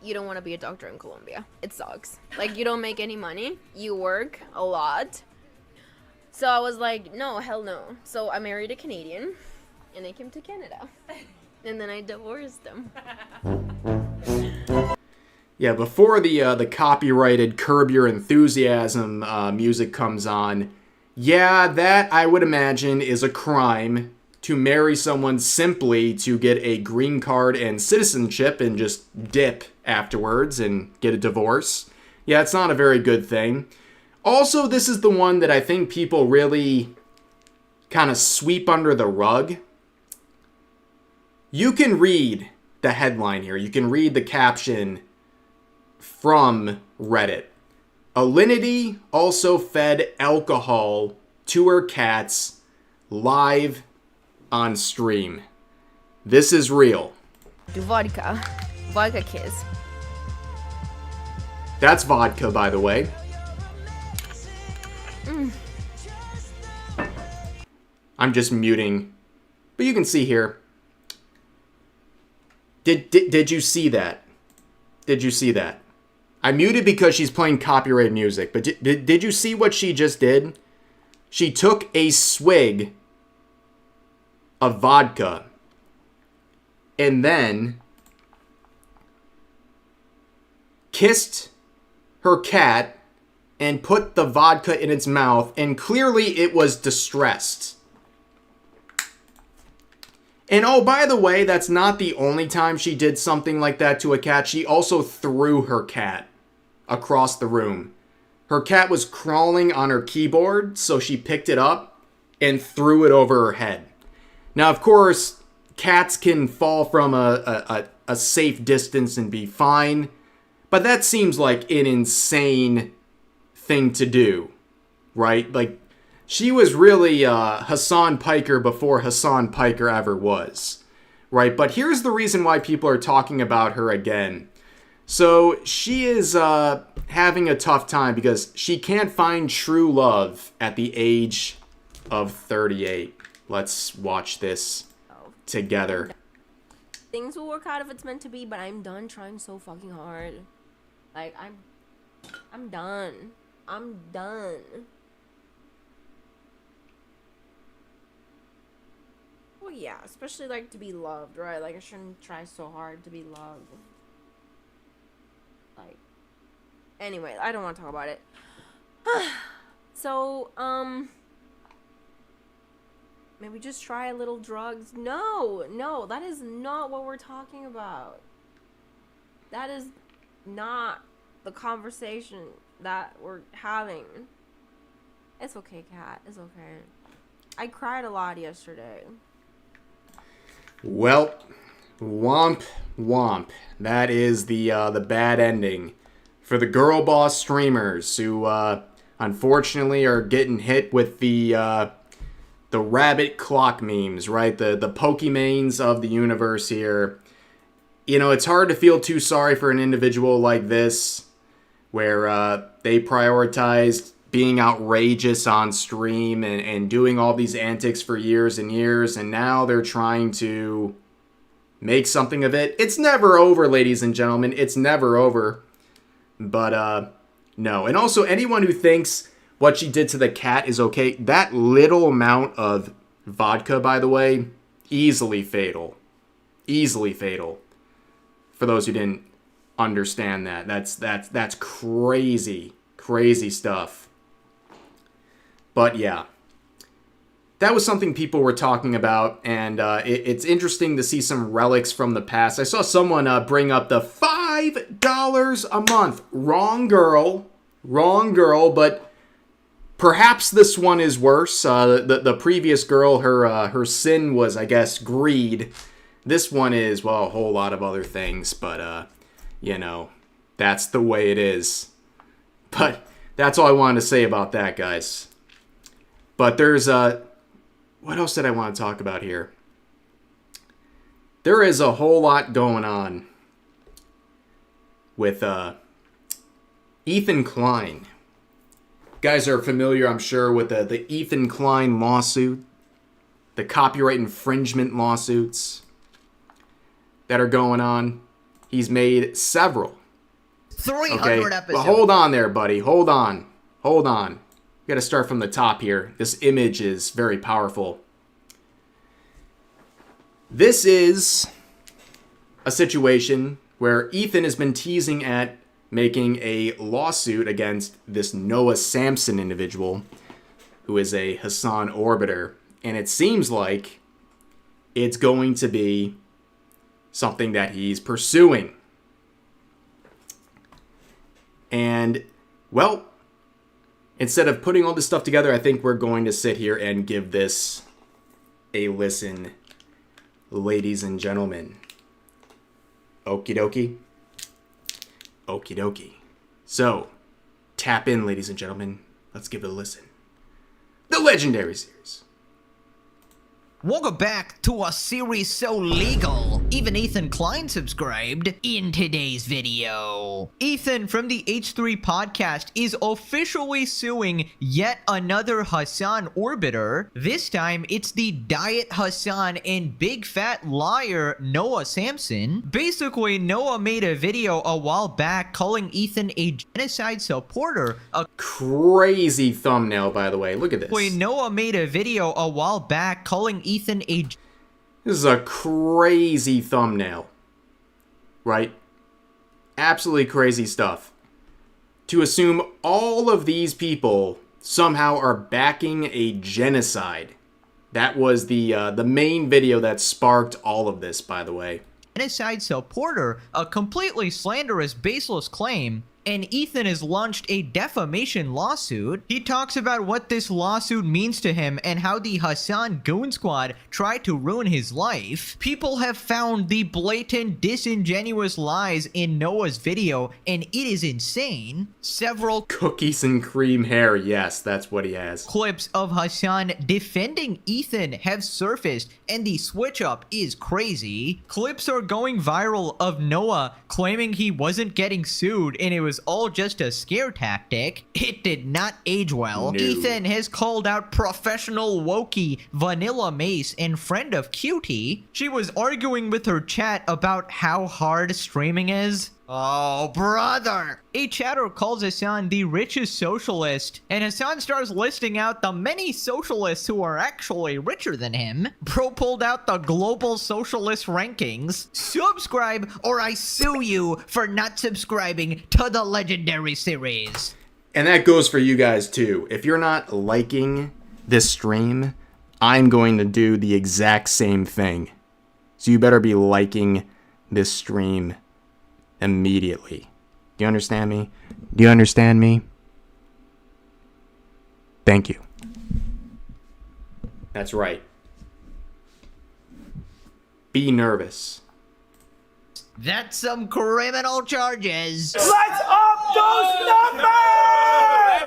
you don't want to be a doctor in Colombia. It sucks. Like, you don't make any money. You work a lot. So I was like, no, hell no. So I married a Canadian, and I came to Canada. And then I divorced him. Yeah, before the copyrighted Curb Your Enthusiasm music comes on, yeah, that, I would imagine, is a crime, to marry someone simply to get a green card and citizenship and just dip afterwards and get a divorce. Yeah, it's not a very good thing. Also, this is the one that I think people really kind of sweep under the rug. You can read the headline here. You can read the caption from Reddit. Alinity also fed alcohol to her cats live on stream. This is real. Vodka. Vodka kiss. That's vodka, by the way. I'm just muting. But you can see here. Did you see that? Did you see that? I muted because she's playing copyrighted music, but did you see what she just did? She took a swig of vodka and then kissed her cat and put the vodka in its mouth, and clearly it was distressed. And oh, by the way, that's not the only time she did something like that to a cat. She also threw her cat across the room. Her cat was crawling on her keyboard, so she picked it up and threw it over her head. Now, of course, cats can fall from a safe distance and be fine, but that seems like an insane thing to do, right? Like, she was really Hassan Piker before Hassan Piker ever was, right? But here's the reason why people are talking about her again. So she is having a tough time because she can't find true love at the age of 38. Let's watch this together. Things will work out if it's meant to be, but I'm done trying so fucking hard. Like, I'm done. I'm done. Well, yeah, especially, like, to be loved, right? Like, I shouldn't try so hard to be loved. Like, anyway, I don't want to talk about it. So, maybe just try a little drugs. No, that is not what we're talking about. That is not the conversation that we're having. It's okay, Kat. It's okay. I cried a lot yesterday. Well, womp womp. That is the bad ending for the girl boss streamers who unfortunately are getting hit with the rabbit clock memes, right? The Pokemanes of the universe here. You know, it's hard to feel too sorry for an individual like this, where they prioritized being outrageous on stream and doing all these antics for years and years, and now they're trying to make something of it. It's never over, ladies and gentlemen. It's never over. But, no. And also, anyone who thinks what she did to the cat is okay, that little amount of vodka, by the way, easily fatal. Easily fatal. For those who didn't understand that. That's crazy. Crazy stuff. But yeah, that was something people were talking about, and it's interesting to see some relics from the past. I saw someone bring up the $5 a month. Wrong girl, but Perhaps this one is worse. The previous girl, her sin was, I guess, greed. This one is, well, a whole lot of other things, but, you know, that's the way it is. But that's all I wanted to say about that, guys. But there's, what else did I want to talk about here? There is a whole lot going on with, Ethan Klein. You guys are familiar, I'm sure, with the Ethan Klein lawsuit, the copyright infringement lawsuits that are going on. He's made several. 300 episodes. But hold on there, buddy. Hold on. We got to start from the top here. This image is very powerful. This is a situation where Ethan has been teasing at making a lawsuit against this Noah Samson individual, who is a Hassan orbiter. And it seems like it's going to be something that he's pursuing. And, well, instead of putting all this stuff together, I think we're going to sit here and give this a listen, ladies and gentlemen. Okie dokie. Okie dokie. So, tap in, ladies and gentlemen. Let's give it a listen. The Legendary Series. Welcome back to a series so legal, even Ethan Klein subscribed in today's video. Ethan from the H3 podcast is officially suing yet another Hassan orbiter. This time, it's the Diet Hassan and big fat liar Noah Samson. Basically, Noah made a video a while back calling Ethan a genocide supporter. Crazy thumbnail, by the way. Look at this. Noah made a video a while back calling Ethan a... This is a crazy thumbnail, right? Absolutely crazy stuff. To assume all of these people somehow are backing a genocide. That was the main video that sparked all of this, by the way. Genocide supporter, a completely slanderous, baseless claim. And Ethan has launched a defamation lawsuit. He talks about what this lawsuit means to him and how the Hassan Goon Squad tried to ruin his life. People have found the blatant, disingenuous lies in Noah's video, and it is insane. Several cookies and cream hair, yes, that's what he has. Clips of Hassan defending Ethan have surfaced, and the switch up is crazy. Clips are going viral of Noah claiming he wasn't getting sued and it was all just a scare tactic. It did not age well. No. Ethan has called out professional wokey Vanilla Mace and friend of Cutie. She was arguing with her chat about how hard streaming is. Oh, brother! A chatter calls Hassan the richest socialist, and Hassan starts listing out the many socialists who are actually richer than him. Bro pulled out the global socialist rankings. Subscribe or I sue you for not subscribing to the Legendary Series. And that goes for you guys too. If you're not liking this stream, I'm going to do the exact same thing. So you better be liking this stream immediately. Do you understand me? Do you understand me? Thank you. That's right. Be nervous. That's some criminal charges. Let's up those numbers!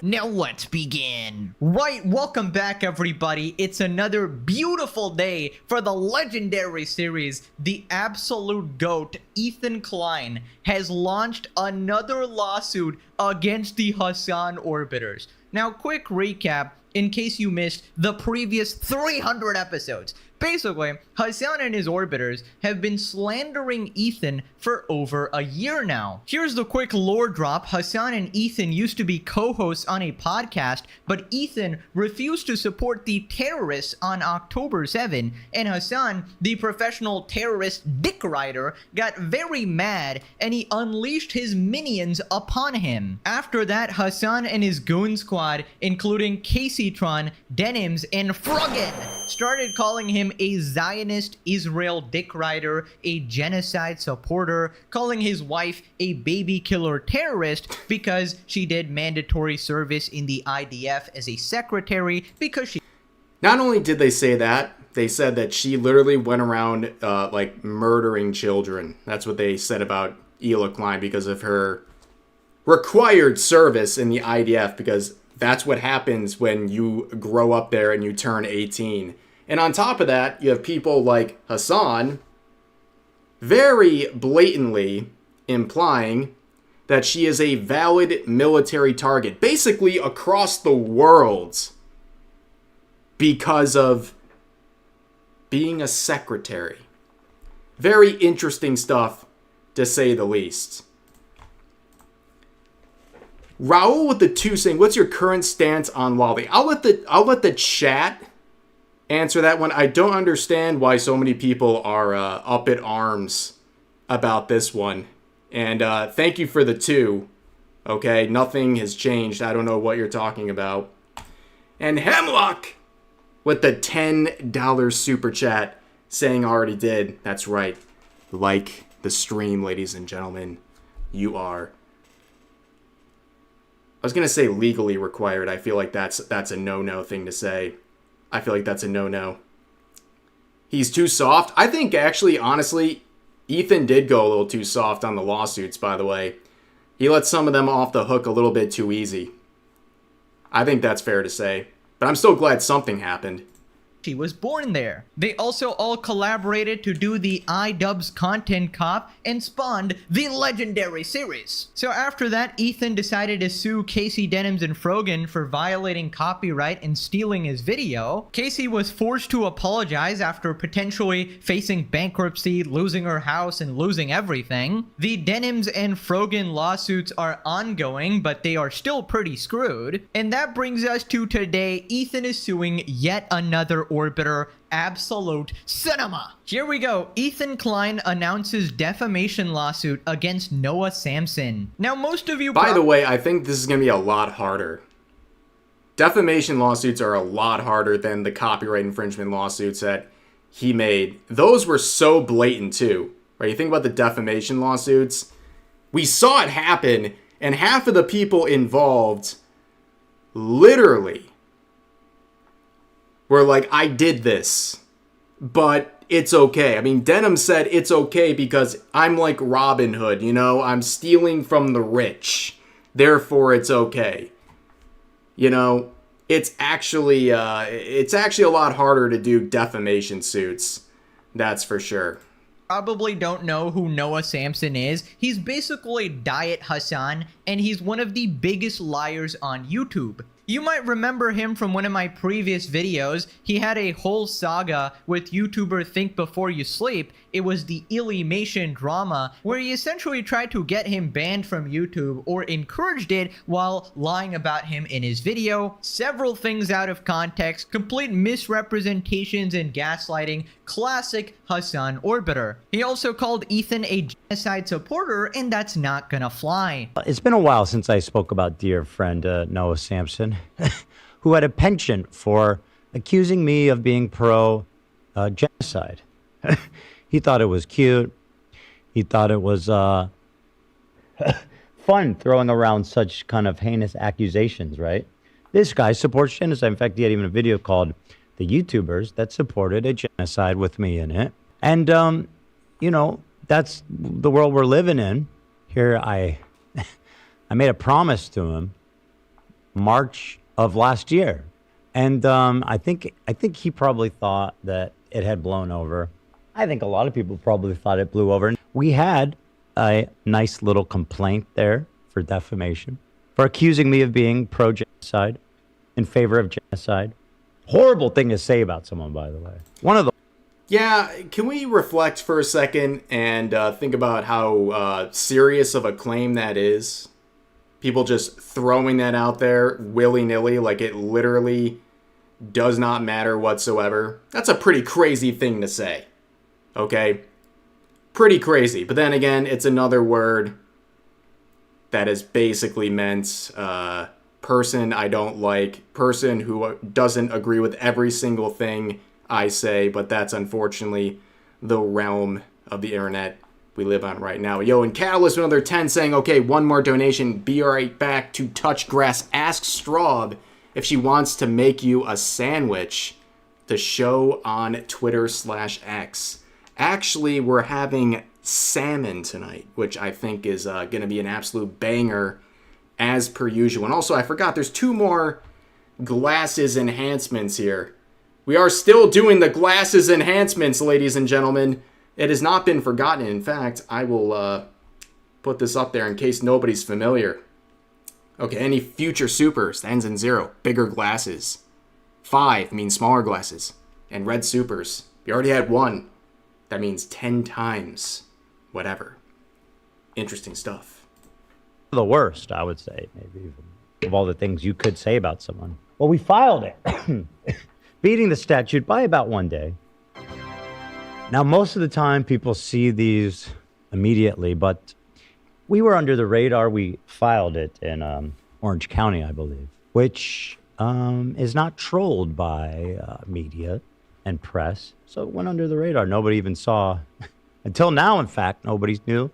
Now let's begin. Right, welcome back everybody. It's another beautiful day for the Legendary Series. The absolute GOAT, Ethan Klein, has launched another lawsuit against the Hassan orbiters. Now, quick recap in case you missed the previous 300 episodes. Basically, Hassan and his orbiters have been slandering Ethan for over a year now. Here's the quick lore drop. Hassan and Ethan used to be co-hosts on a podcast, but Ethan refused to support the terrorists on October 7, and Hassan, the professional terrorist dick rider, got very mad and he unleashed his minions upon him. After that, Hassan and his goon squad, including Caseytron, Denims, and Froggen, started calling him a Zionist Israel dick rider, a genocide supporter, calling his wife a baby killer terrorist because she did mandatory service in the IDF as a secretary because she... Not only did they say that, they said that she literally went around like murdering children. That's what they said about Ela Klein because of her required service in the IDF, because that's what happens when you grow up there and you turn 18. And on top of that, you have people like Hassan very blatantly implying that she is a valid military target, basically across the world, because of being a secretary. Very interesting stuff, to say the least. Raul with the 2 saying, what's your current stance on Lolly? I'll let the chat answer that one. I don't understand why so many people are up at arms about this one. And thank you for the 2. Okay, nothing has changed. I don't know what you're talking about. And Hemlock with the $10 super chat saying already did. That's right. Like the stream, ladies and gentlemen. You are. I was going to say legally required. I feel like that's a no-no thing to say. I feel like that's a no-no. He's too soft. I think actually, honestly, Ethan did go a little too soft on the lawsuits, by the way. He let some of them off the hook a little bit too easy. I think that's fair to say. But I'm still glad something happened. She was born there. They also all collaborated to do the iDubbbz content cop and spawned the legendary series. So after that, Ethan decided to sue Casey Denims and Frogan for violating copyright and stealing his video. Casey was forced to apologize after potentially facing bankruptcy, losing her house, and losing everything. The Denims and Frogan lawsuits are ongoing, but they are still pretty screwed. And that brings us to today. Ethan is suing yet another orbiter, Absolute Cinema. Here we go. Ethan Klein announces defamation lawsuit against Noah Samson. Now, most of you... By the way, I think this is going to be a lot harder. Defamation lawsuits are a lot harder than the copyright infringement lawsuits that he made. Those were so blatant, too. Right? You think about the defamation lawsuits. We saw it happen, and half of the people involved literally were like, I did this, but it's okay. I mean, Denim said it's okay because I'm like Robin Hood, you know? I'm stealing from the rich. Therefore, it's okay. You know, it's actually a lot harder to do defamation suits. That's for sure. Probably don't know who Noah Samson is. He's basically Diet Hassan, and he's one of the biggest liars on YouTube. You might remember him from one of my previous videos. He had a whole saga with YouTuber Think Before You Sleep. It was the Illymation drama, where he essentially tried to get him banned from YouTube or encouraged it while lying about him in his video. Several things out of context, complete misrepresentations and gaslighting. Classic Hassan Orbiter. He also called Ethan a genocide supporter, and that's not gonna fly. It's been a while since I spoke about dear friend Noah Samson, who had a penchant for accusing me of being pro-genocide. He thought it was cute. He thought it was fun throwing around such kind of heinous accusations, right? This guy supports genocide. In fact, he had even a video called The YouTubers That Supported a Genocide with me in it. And, you know, that's the world we're living in. Here I made a promise to him March of last year. And I think he probably thought that it had blown over. I think a lot of people probably thought it blew over. We had a nice little complaint there for defamation, for accusing me of being pro-genocide, in favor of genocide. Horrible thing to say about someone, by the way. One of the... Yeah, can we reflect for a second and think about how serious of a claim that is? People just throwing that out there willy-nilly, like it literally does not matter whatsoever. That's a pretty crazy thing to say. Okay? Pretty crazy. But then again, it's another word that is basically meant person I don't like, person who doesn't agree with every single thing I say, but that's unfortunately the realm of the internet we live on right now. Yo, and Catalyst, another 10 saying, okay, one more donation. Be right back to touch grass. Ask Straub if she wants to make you a sandwich to show on Twitter/X. Actually, we're having salmon tonight, which I think is going to be an absolute banger as per usual. And also, I forgot, there's 2 more glasses enhancements here. We are still doing the glasses enhancements, ladies and gentlemen. It has not been forgotten. In fact, I will put this up there in case nobody's familiar. Okay, any future supers, that ends in 0. Bigger glasses. 5 means smaller glasses. And red supers. You already had 1. That means 10 times. Whatever. Interesting stuff. The worst, I would say, maybe even of all the things you could say about someone. Well, we filed it. Beating the statute by about 1 day. Now, most of the time, people see these immediately, but we were under the radar. We filed it in Orange County, I believe, which is not trolled by media and press. So it went under the radar. Nobody even saw, until now, in fact, nobody knew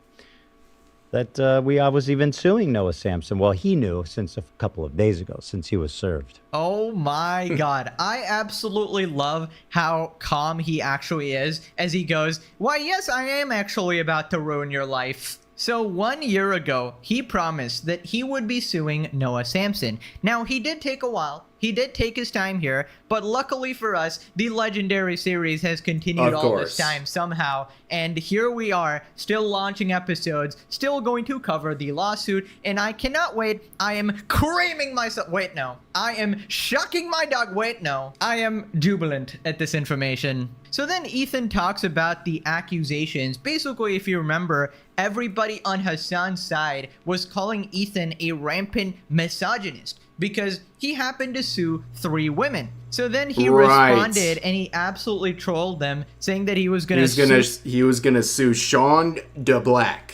that I was even suing Noah Samsen. Well, he knew since a couple of days ago, since he was served. Oh my God. I absolutely love how calm he actually is as he goes, why, yes, I am actually about to ruin your life. So 1 year ago, he promised that he would be suing Noah Samsen. Now, he did take a while. He did take his time here, but luckily for us, the Legendary series has continued all this time somehow, and here we are, still launching episodes, still going to cover the lawsuit, and I cannot wait. I am creaming myself. Wait, no. I am shucking my dog. Wait, no. I am jubilant at this information. So then Ethan talks about the accusations. Basically, if you remember, everybody on Hassan's side was calling Ethan a rampant misogynist because he happened to sue 3 women. So then he responded and he absolutely trolled them, saying that he was going to sue Sean DeBlack.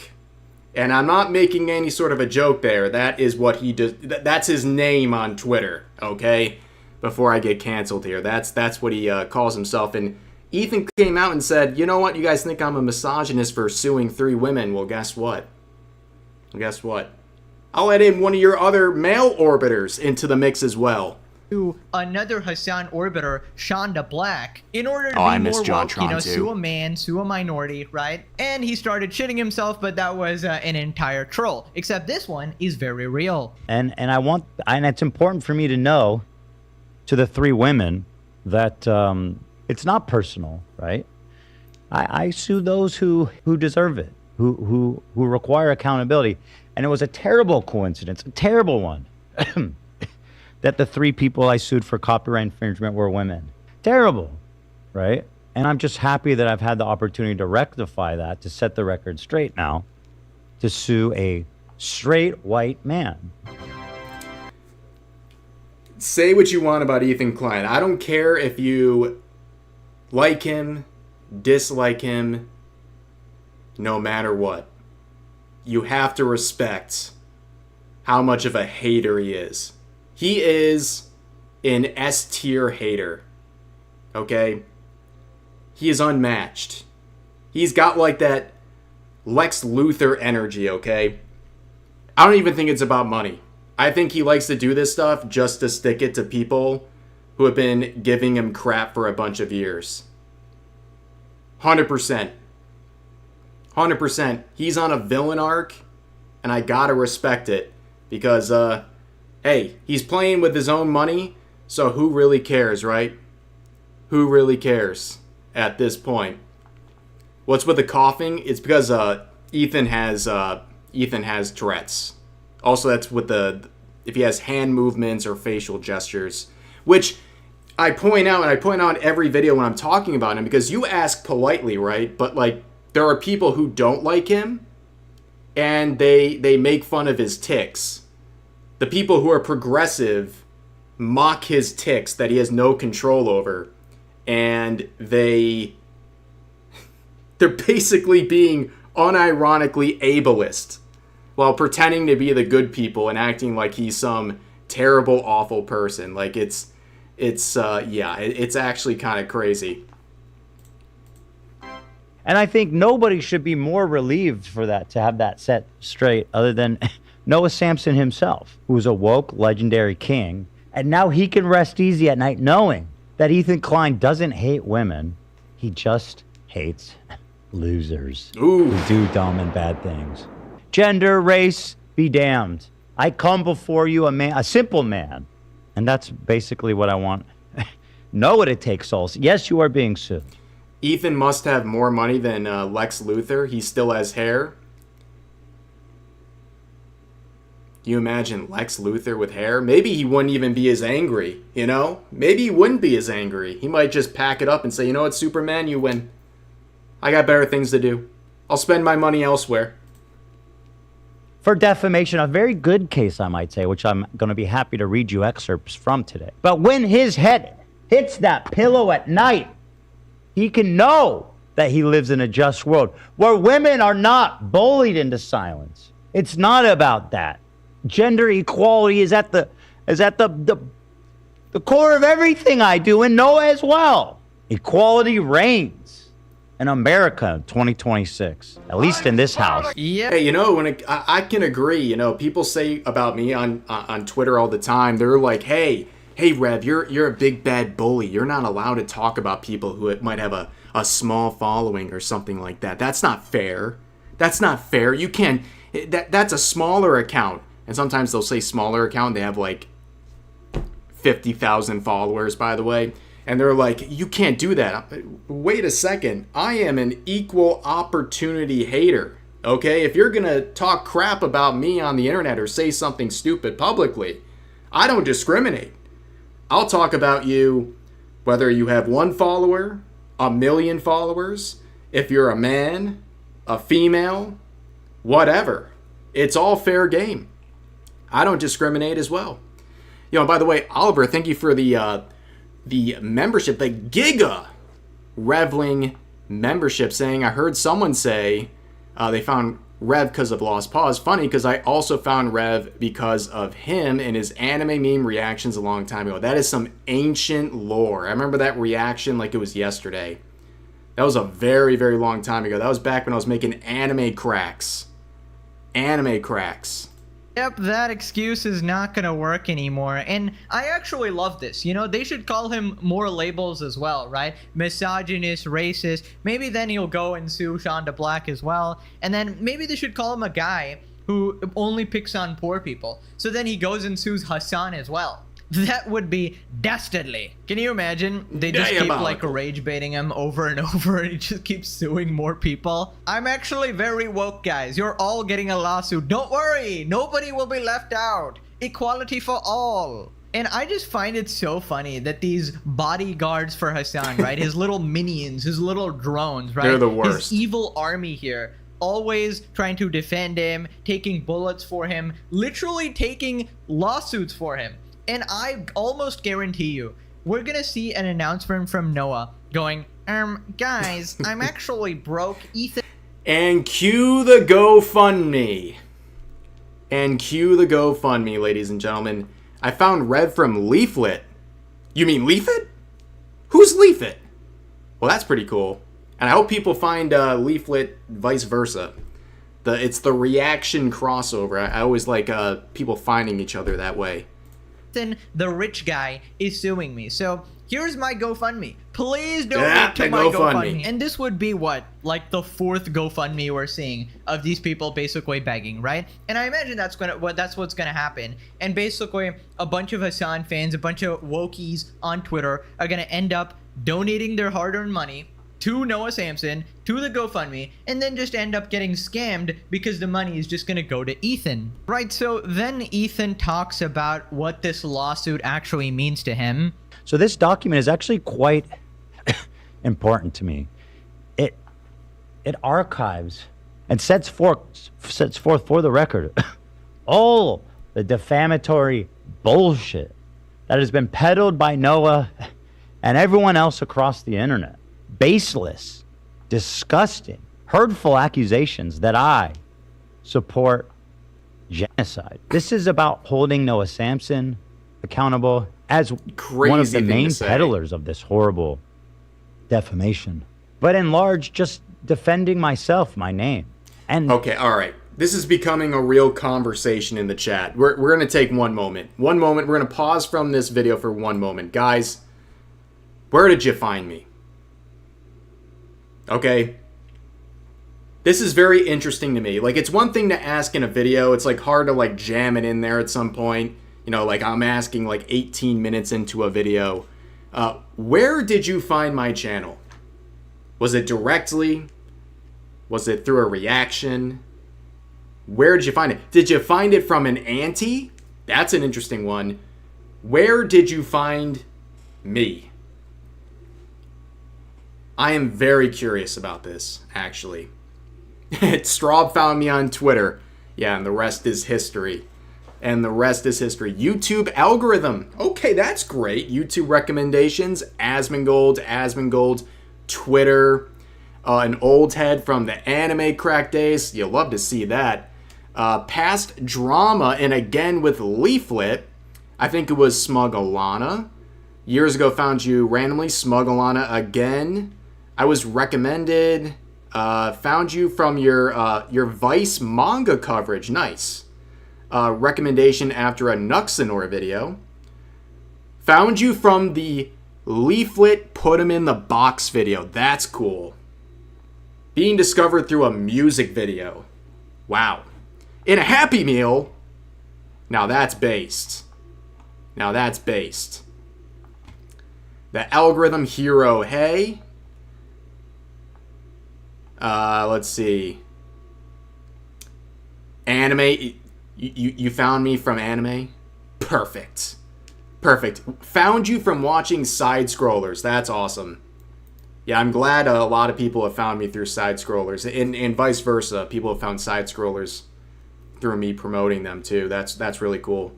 And I'm not making any sort of a joke there. That is what he does. That's his name on Twitter, okay? Before I get canceled here. That's what he calls himself. And Ethan came out and said, you know what? You guys think I'm a misogynist for suing 3 women. Well, guess what? I'll add in one of your other male orbiters into the mix as well. To another Hassan orbiter, Shonda Black, in order to be more woke, sue a man, sue a minority, right? And he started shitting himself, but that was an entire troll. Except this one is very real. And it's important for me to know, to the 3 women, that it's not personal, right? I sue those who deserve it, who require accountability. And it was a terrible coincidence, a terrible one, that the 3 people I sued for copyright infringement were women. Terrible, right? And I'm just happy that I've had the opportunity to rectify that, to set the record straight now, to sue a straight white man. Say what you want about Ethan Klein. I don't care if you like him, dislike him, no matter what. You have to respect how much of a hater he is. He is an S-tier hater. Okay? He is unmatched. He's got like that Lex Luthor energy, okay? I don't even think it's about money. I think he likes to do this stuff just to stick it to people who have been giving him crap for a bunch of years. 100%. 100%. He's on a villain arc, and I gotta respect it. Because, hey, he's playing with his own money, so who really cares, right? Who really cares at this point? What's with the coughing? It's because Ethan has Tourette's. Also, that's with if he has hand movements or facial gestures, which I point out, and I point out in every video when I'm talking about him, because you ask politely, right? But like, there are people who don't like him, and they make fun of his tics. The people who are progressive mock his tics that he has no control over, and they're basically being unironically ableist while pretending to be the good people and acting like he's some terrible, awful person. Like, it's It's it's actually kind of crazy. And I think nobody should be more relieved for that, to have that set straight, other than Noah Samsen himself, who's a woke, legendary king. And now he can rest easy at night knowing that Ethan Klein doesn't hate women. He just hates losers Ooh. who do dumb and bad things. Gender, race, be damned. I come before you a simple man. And that's basically what I want Noah to take souls. Yes, you are being sued. Ethan must have more money than Lex Luthor. He still has hair. Can you imagine Lex Luthor with hair? Maybe he wouldn't even be as angry, you know? Maybe he wouldn't be as angry. He might just pack it up and say, you know what, Superman, you win. I got better things to do. I'll spend my money elsewhere. For defamation, a very good case, I might say, which I'm going to be happy to read you excerpts from today. But when his head hits that pillow at night, he can know that he lives in a just world where women are not bullied into silence. It's not about that. Gender equality is at the core of everything I do, and Noah as well. Equality reigns in America in 2026, at least in this house. Yeah. Hey, you know, I can agree. You know, people say about me on Twitter all the time. They're like, hey, Rev, you're a big bad bully. You're not allowed to talk about people who might have a small following or something like that. That's not fair. That's not fair. You can't. That's a smaller account. And sometimes they'll say smaller account. They have like 50,000 followers, by the way. And they're like, you can't do that. Wait a second. I am an equal opportunity hater. Okay? If you're going to talk crap about me on the internet or say something stupid publicly, I don't discriminate. I'll talk about you whether you have 1 follower, 1 million followers, if you're a man, a female, whatever. It's all fair game. I don't discriminate as well. You know, by the way, Oliver, thank you for the membership, the Giga Revling membership, saying, I heard someone say they found Rev because of Lost Pause. Funny, because I also found Rev because of him and his anime meme reactions a long time ago. That is some ancient lore. I remember that reaction like it was yesterday. That was a very, very long time ago. That was back when I was making anime cracks. Anime cracks. Yep, that excuse is not gonna work anymore. And I actually love this. You know, they should call him more labels as well, right? Misogynist, racist. Maybe then he'll go and sue Shonda Black as well. And then maybe they should call him a guy who only picks on poor people. So then he goes and sues Hassan as well. That would be dastardly. Can you imagine? They just keep like rage baiting him over and over, and he just keeps suing more people. I'm actually very woke, guys. You're all getting a lawsuit. Don't worry. Nobody will be left out. Equality for all. And I just find it so funny that these bodyguards for Hassan, right? His little minions, his little drones, right? They're the worst. His evil army here. Always trying to defend him, taking bullets for him, literally taking lawsuits for him. And I almost guarantee you, we're gonna see an announcement from Noah going, guys, I'm actually broke. Ethan. And cue the GoFundMe. And cue the GoFundMe, ladies and gentlemen. I found Rev from Leaflet. You mean Leaflet? Who's Leaflet? Well, that's pretty cool. And I hope people find Leaflet vice versa. It's the reaction crossover. I always like people finding each other that way. The rich guy is suing me. So here's my GoFundMe. Please donate to my GoFundMe. And this would be what? Like the 4th GoFundMe we're seeing of these people basically begging, right? And I imagine that's what's gonna happen. And basically a bunch of Hassan fans, a bunch of wokies on Twitter are gonna end up donating their hard-earned money to Noah Samsen, to the GoFundMe, and then just end up getting scammed because the money is just gonna go to Ethan. Right, so then Ethan talks about what this lawsuit actually means to him. So this document is actually quite important to me. It archives and sets forth for the record all the defamatory bullshit that has been peddled by Noah and everyone else across the internet. Baseless, disgusting, hurtful accusations that I support genocide. This is about holding Noah Samsen accountable as one of Crazy the thing to main say. peddlers of this horrible defamation. But in large, just defending myself, my name. And Okay, all right. This is becoming a real conversation in the chat. We're going to take one moment. One moment. We're going to pause from this video for one moment. Guys, where did you find me? Okay. This is very interesting to me. Like, it's one thing to ask in a video. It's, like, hard to, like, jam it in there at some point. You know, like, I'm asking, like, 18 minutes into a video. Where did you find my channel? Was it directly? Was it through a reaction? Where did you find it? Did you find it from an auntie? That's an interesting one. Where did you find me? I am very curious about this, actually. Straub found me on Twitter. Yeah, and the rest is history. And the rest is history. YouTube algorithm. Okay, that's great. YouTube recommendations. Asmongold. Twitter. An old head from the anime crack days. You'll love to see that. Past drama, and again with Leaflet. I think it was Smug Alana. Years ago, found you randomly. Smug Alana again. I was recommended. Found you from your Vice manga coverage. Nice. Recommendation after a Nuxanor video. Found you from the Leaflet Put 'em in the Box video. That's cool. Being discovered through a music video. Wow. In a Happy Meal. Now that's based. Now that's based. The algorithm hero. Hey. Let's see. Anime. You found me from anime? Perfect. Perfect. Found you from watching side scrollers. That's awesome. Yeah, I'm glad a lot of people have found me through side scrollers, and vice versa. People have found side scrollers through me promoting them too. That's really cool.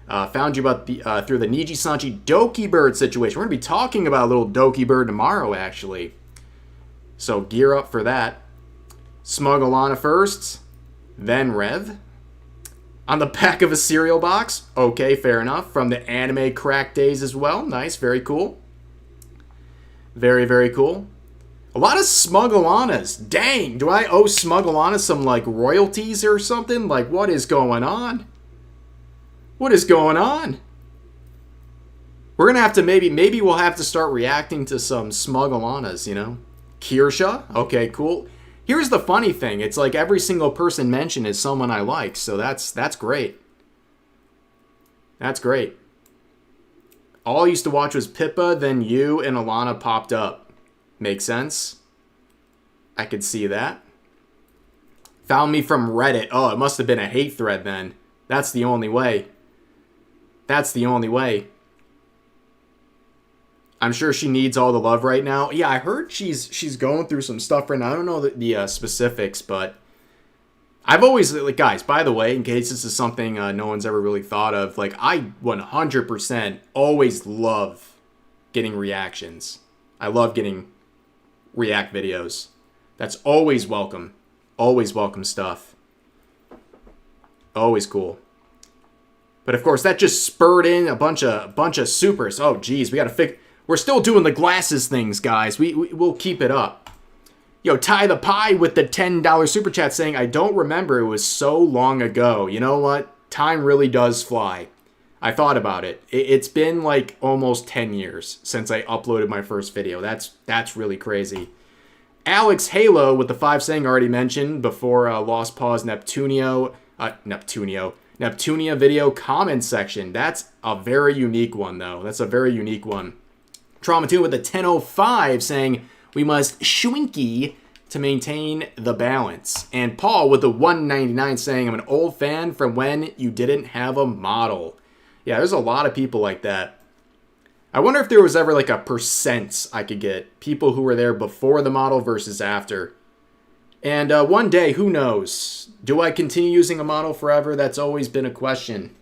Found you about the through the Niji Sanchi Doki Bird situation. We're gonna be talking about a little Doki Bird tomorrow, actually. So gear up for that. Smug Alana first, then Rev. On the back of a cereal box. Okay, fair enough. From the anime crack days as well. Nice, very cool. Very, very cool. A lot of Smug Alanas. Dang, do I owe Smug Alana some, like, royalties or something? Like, what is going on? What is going on? We're gonna have to maybe we'll have to start reacting to some Smug Alanas, you know? Kirsha? Okay, cool. Here's the funny thing. It's like every single person mentioned is someone I like, so that's great. That's great. All I used to watch was Pippa, then you and Alana popped up. Makes sense? I could see that. Found me from Reddit. Oh, it must have been a hate thread then. That's the only way. That's the only way. I'm sure she needs all the love right now. Yeah, I heard she's going through some stuff right now. I don't know the specifics, but I've always, like, guys, by the way, in case this is something no one's ever really thought of, like, I 100% always love getting reactions. I love getting react videos. That's always welcome. Always welcome stuff. Always cool. But of course, that just spurred in a bunch of supers. Oh, geez, we gotta fix. We're still doing the glasses things, guys. We'll keep it up. Yo, Ty the Pie with the $10 super chat saying, I don't remember, it was so long ago. You know what? Time really does fly. I thought about it. It's been like almost 10 years since I uploaded my first video. That's really crazy. Alex Halo with the 5 saying already mentioned before Lost Pause Neptunia video comment section. That's a very unique one, though. That's a very unique one. Trauma 2 with the 1005 saying, we must schwinky to maintain the balance. And Paul with the 199 saying, I'm an old fan from when you didn't have a model. Yeah, there's a lot of people like that. I wonder if there was ever like a percent I could get. People who were there before the model versus after. And one day, who knows? Do I continue using a model forever? That's always been a question.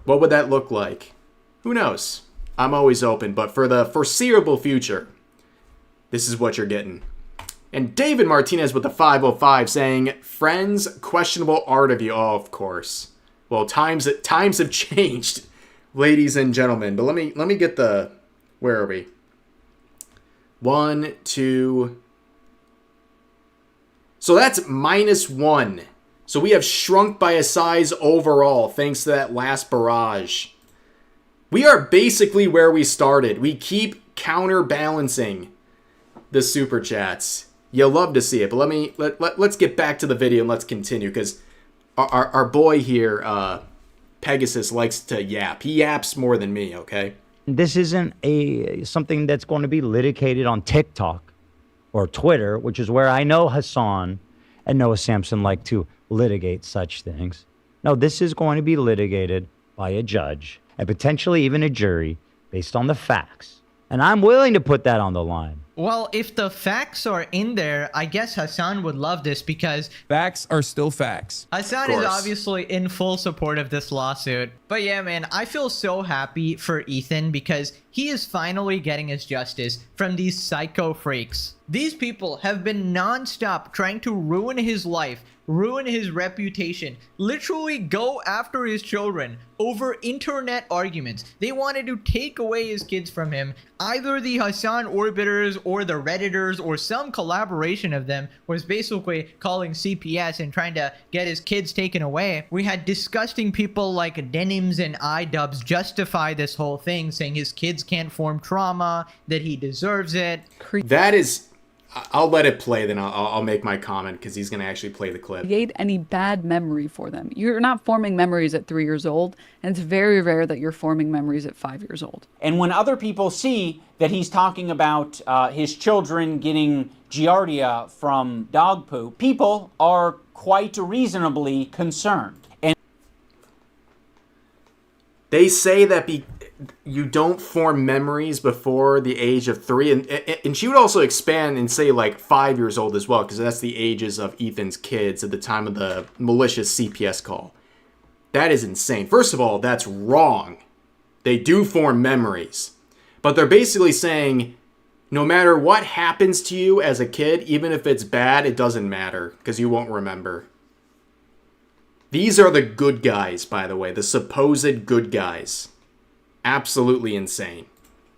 What would that look like? Who knows? I'm always open, but for the foreseeable future, this is what you're getting. And David Martinez with the 505 saying, friends, questionable art of you. Oh, of course. Well, times have changed. ladies and gentlemen. But let me get the, where are we? 1, 2. So that's -1. So we have shrunk by a size overall thanks to that last barrage. We are basically where we started. We keep counterbalancing the super chats. You'll love to see it, but let's get back to the video and let's continue, because our boy here, Pegasus, likes to yap. He yaps more than me, okay? This isn't something that's going to be litigated on TikTok or Twitter, which is where I know Hassan and Noah Samson like to litigate such things. No, this is going to be litigated by a judge and potentially even a jury based on the facts. And I'm willing to put that on the line. Well, if the facts are in there, I guess Hassan would love this, because Facts are still facts. Hassan is obviously in full support of this lawsuit. But yeah, man, I feel so happy for Ethan because he is finally getting his justice from these psycho freaks. These people have been non-stop trying to ruin his life, ruin his reputation, literally go after his children over internet arguments. They wanted to take away his kids from him. Either the Hassan Orbiters or the Redditors or some collaboration of them was basically calling CPS and trying to get his kids taken away. We had disgusting people like Denims and iDubbbz justify this whole thing, saying his kids can't form trauma, that he deserves it. That is... I'll let it play, then I'll make my comment, because he's going to actually play the clip. Create any bad memory for them. You're not forming memories at 3 years old, and it's very rare that you're forming memories at 5 years old. And when other people see that he's talking about his children getting giardia from dog poop, people are quite reasonably concerned. And they say that you don't form memories before the age of 3, and she would also expand and say like 5 years old as well, because that's the ages of Ethan's kids at the time of the malicious CPS call. That is insane. First of all, that's wrong. They do form memories, but they're basically saying no matter what happens to you as a kid, even if it's bad, it doesn't matter because you won't remember. These are the good guys, by the way, the supposed good guys. Absolutely insane.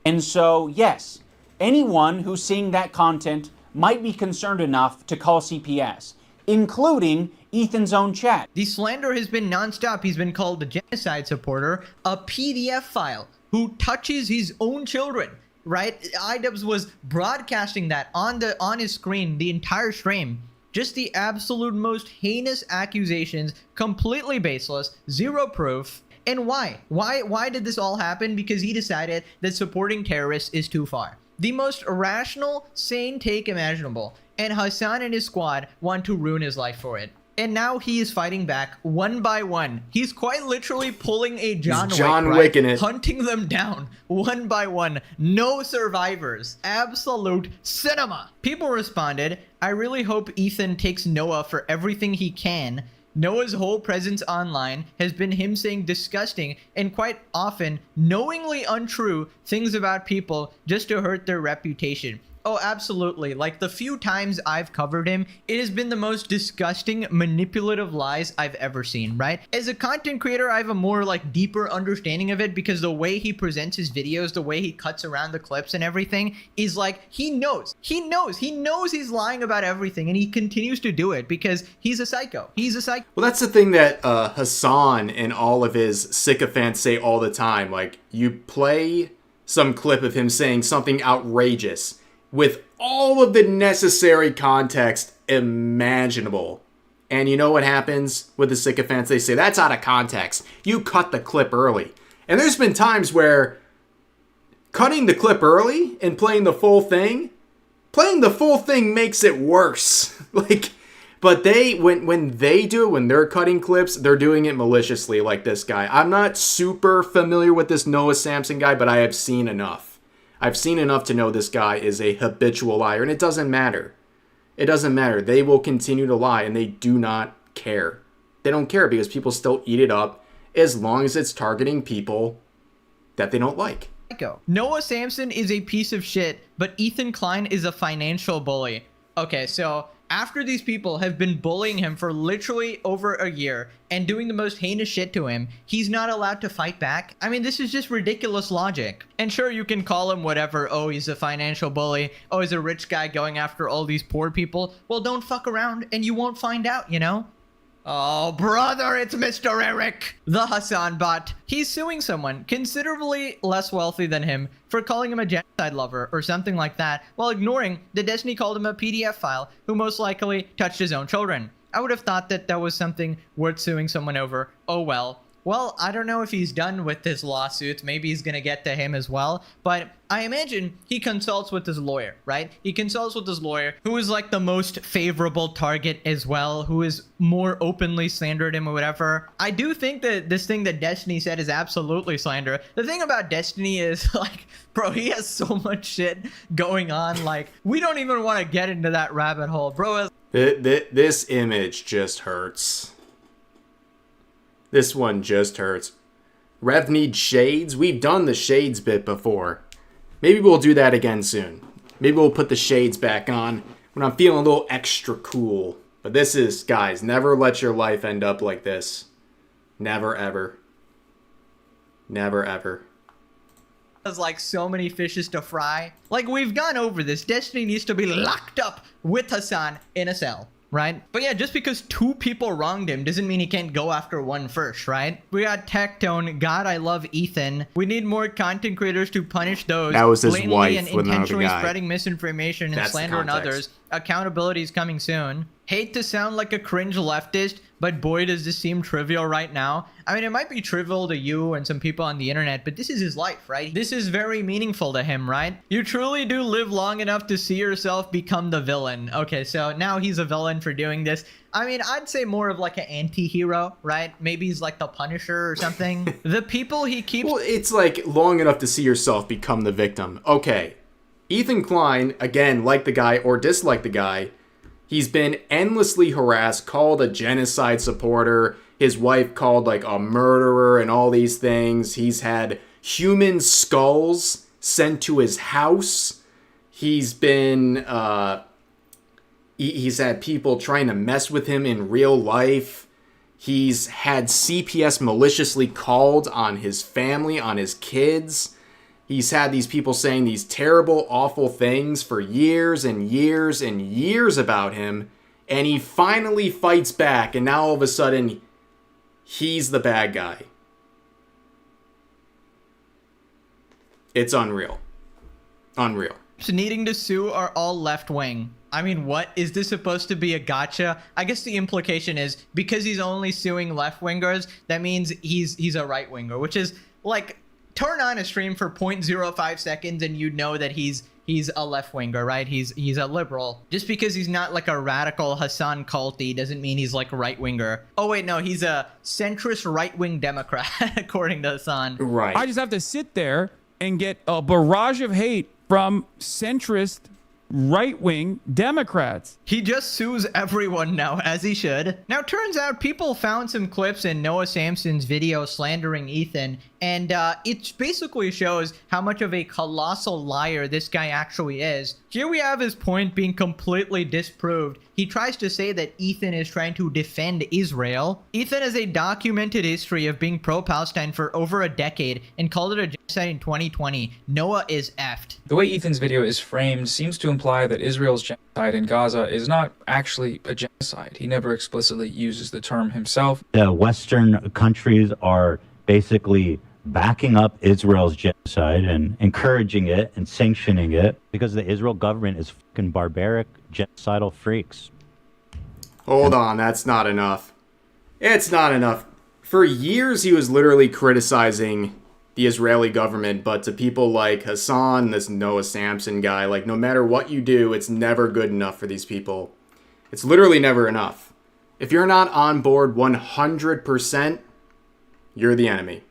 And so, yes, anyone who's seeing that content might be concerned enough to call CPS, including Ethan's own chat. The slander has been non-stop. He's been called a genocide supporter, a PDF file who touches his own children, right? iDubbbz was broadcasting that on his screen the entire stream. Just the absolute most heinous accusations, completely baseless, zero proof. And why? Why did this all happen? Because he decided that supporting terrorists is too far. The most rational, sane take imaginable. And Hassan and his squad want to ruin his life for it. And now he is fighting back one by one. He's quite literally pulling a John Wick in it. Hunting them down one by one. No survivors. Absolute cinema. People responded, I really hope Ethan takes Noah for everything he can. Noah's whole presence online has been him saying disgusting and quite often knowingly untrue things about people just to hurt their reputation. Oh, absolutely. Like the few times I've covered him, it has been the most disgusting, manipulative lies I've ever seen, right? As a content creator, I have a more like deeper understanding of it because the way he presents his videos, the way he cuts around the clips and everything is like, he knows he's lying about everything and he continues to do it because he's a psycho. He's a psycho. Well, that's the thing that Hassan and all of his sycophants say all the time. Like, you play some clip of him saying something outrageous with all of the necessary context imaginable. And you know what happens with the sycophants? They say, that's out of context. You cut the clip early. And there's been times where cutting the clip early and playing the full thing makes it worse. But when they do it, when they're cutting clips, they're doing it maliciously like this guy. I'm not super familiar with this Noah Samson guy, but I have seen enough. I've seen enough to know this guy is a habitual liar, and it doesn't matter. It doesn't matter. They will continue to lie, and they do not care. They don't care because people still eat it up as long as it's targeting people that they don't like. Noah Samson is a piece of shit, but Ethan Klein is a financial bully. Okay, so After these people have been bullying him for literally over a year and doing the most heinous shit to him, he's not allowed to fight back? I mean, this is just ridiculous logic. And sure, you can call him whatever. Oh, he's a financial bully. Oh, he's a rich guy going after all these poor people. Well, don't fuck around and you won't find out, you know? Oh, brother, it's Mr. Eric, the Hassan bot. He's suing someone considerably less wealthy than him for calling him a genocide lover or something like that, while ignoring that Destiny called him a PDF file who most likely touched his own children. I would have thought that that was something worth suing someone over. Oh well. Well, I don't know if he's done with his lawsuits. Maybe he's going to get to him as well. But I imagine he consults with his lawyer, right? He consults with his lawyer, who is like the most favorable target as well, who is more openly slandered him or whatever. I do think that this thing that Destiny said is absolutely slander. The thing about Destiny is, like, bro, he has so much shit going on. Like, we don't even want to get into that rabbit hole. Bro, This image just hurts. This one just hurts. Rev needs shades. We've done the shades bit before. Maybe we'll do that again soon. Maybe we'll put the shades back on when I'm feeling a little extra cool. But this is, guys, never let your life end up like this. Never, ever. Never, ever. There's like so many fishes to fry. Like, we've gone over this. Destiny needs to be locked up with Hassan in a cell. Right? But yeah, just because 2 people wronged him doesn't mean he can't go after one first, right? We got Tectone, God, I love Ethan. We need more content creators to punish those that was his blatantly wife and with another intentionally guy. spreading misinformation and That's the slander on context. others. Accountability is coming soon. Hate to sound like a cringe leftist, but boy, does this seem trivial right now. I mean, it might be trivial to you and some people on the internet, but this is his life, right? This is very meaningful to him, right? You truly do live long enough to see yourself become the villain. Okay, so now he's a villain for doing this. I mean, I'd say more of like an anti-hero, right? Maybe he's like the Punisher or something. The people he keeps... Well, it's like long enough to see yourself become the victim. Okay. Ethan Klein, again, like the guy or dislike the guy, he's been endlessly harassed, called a genocide supporter, his wife called like a murderer and all these things. He's had human skulls sent to his house. He's been, he's had people trying to mess with him in real life. He's had CPS maliciously called on his family, on his kids. He's had these people saying these terrible, awful things for years and years and years about him. And he finally fights back, and now all of a sudden, he's the bad guy. It's unreal. Unreal. Needing to sue are all left-wing. I mean, what? Is this supposed to be a gotcha? I guess the implication is because he's only suing left-wingers, that means he's a right-winger, which is like... Turn on a stream for 0.05 seconds and you know that he's a left-winger, right? He's a liberal. Just because he's not like a radical Hassan culty doesn't mean he's like right-winger. Oh wait, no, he's a centrist right-wing Democrat, according to Hassan. Right. I just have to sit there and get a barrage of hate from centrist right-wing Democrats. He just sues everyone now, as he should. Now, turns out people found some clips in Noah Samson's video slandering Ethan, and it basically shows how much of a colossal liar this guy actually is. Here we have his point being completely disproved. He tries to say that Ethan is trying to defend Israel. Ethan has a documented history of being pro-Palestine for over a decade and called it a genocide in 2020. Noah is effed. The way Ethan's video is framed seems to imply that Israel's genocide in Gaza is not actually a genocide. He never explicitly uses the term himself. The Western countries are basically backing up Israel's genocide and encouraging it and sanctioning it because the Israel government is fucking barbaric, genocidal freaks. Hold on, that's not enough. It's not enough. For years, he was literally criticizing the Israeli government, but to people like Hassan, this Noah Samson guy, like, no matter what you do, it's never good enough for these people. It's literally never enough. If you're not on board 100%, you're the enemy.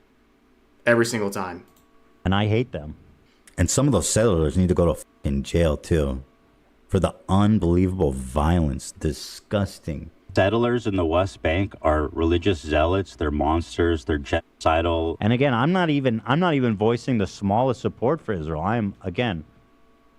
Every single time. And I hate them. And some of those settlers need to go to fucking jail too. For the unbelievable violence. Disgusting. Settlers in the West Bank are religious zealots, they're monsters, they're genocidal. And again, I'm not even voicing the smallest support for Israel. I'm, again,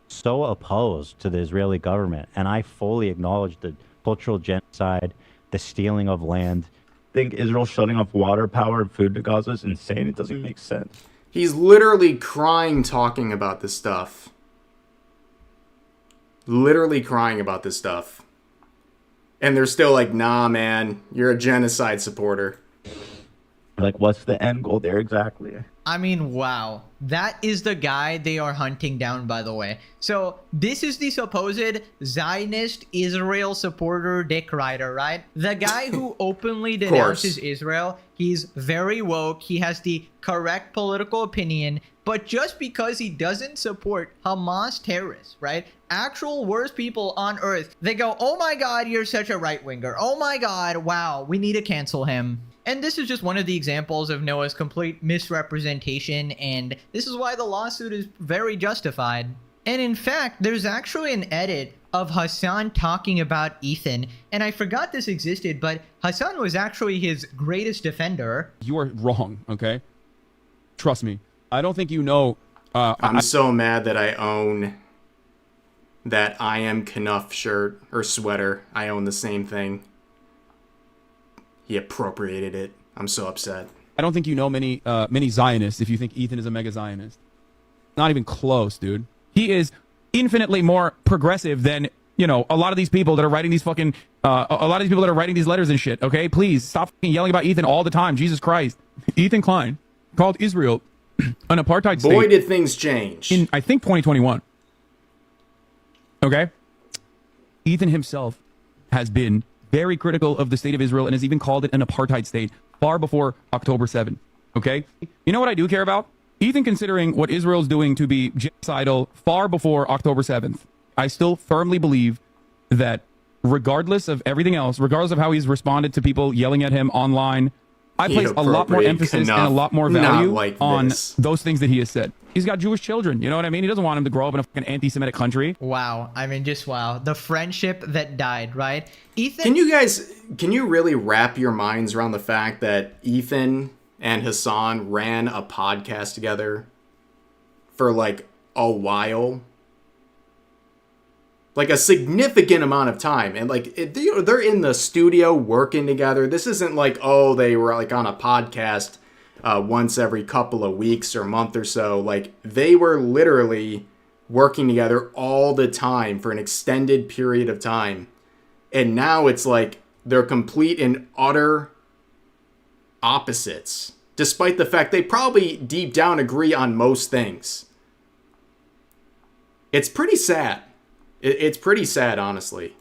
so opposed to the Israeli government, and I fully acknowledge the cultural genocide, the stealing of land. I think Israel shutting off water, power, and food to Gaza is insane. It doesn't even make sense. He's literally crying talking about this stuff. Literally crying about this stuff. And they're still like, nah, man, you're a genocide supporter. Like, what's the end goal there exactly? I mean, wow. That is the guy they are hunting down, by the way. So this is the supposed Zionist Israel supporter Dick Ryder, right? The guy who openly denounces Israel. He's very woke. He has the correct political opinion. But just because he doesn't support Hamas terrorists, right? Actual worst people on earth. They go, oh my God, you're such a right-winger. Oh my God, wow, we need to cancel him. And this is just one of the examples of Noah's complete misrepresentation, and this is why the lawsuit is very justified. And in fact, there's actually an edit of Hassan talking about Ethan, and I forgot this existed, but Hassan was actually his greatest defender. You are wrong, okay? Trust me. I don't think you know. I'm so mad that I own that I Am Knuff shirt or sweater. I own the same thing. He appropriated it. I'm so upset. I don't think you know many Zionists if you think Ethan is a mega Zionist. Not even close, dude. He is infinitely more progressive than, you know, a lot of these people that are writing these fucking, a lot of these people that are writing these letters and shit, okay? Please, stop fucking yelling about Ethan all the time. Jesus Christ. Ethan Klein called Israel an apartheid state. Boy, did things change. In, I think, 2021. Okay? Ethan himself has been very critical of the state of Israel and has even called it an apartheid state far before October 7th. Okay? You know what I do care about? Ethan considering what Israel's doing to be genocidal far before October 7th. I still firmly believe that regardless of everything else, regardless of how he's responded to people yelling at him online, I place a lot more emphasis and a lot more value on those things that he has said. He's got Jewish children, you know what I mean? He doesn't want him to grow up in a fucking anti-Semitic country. Wow. I mean, just wow. The friendship that died, right? Ethan... Can you really wrap your minds around the fact that Ethan and Hassan ran a podcast together for like a while? Like a significant amount of time. And like, they're in the studio working together. This isn't like, oh, they were like on a podcast once every couple of weeks or month or so. Like, they were literally working together all the time for an extended period of time. And now it's like they're complete and utter opposites, despite the fact they probably deep down agree on most things. It's pretty sad. It's pretty sad, honestly.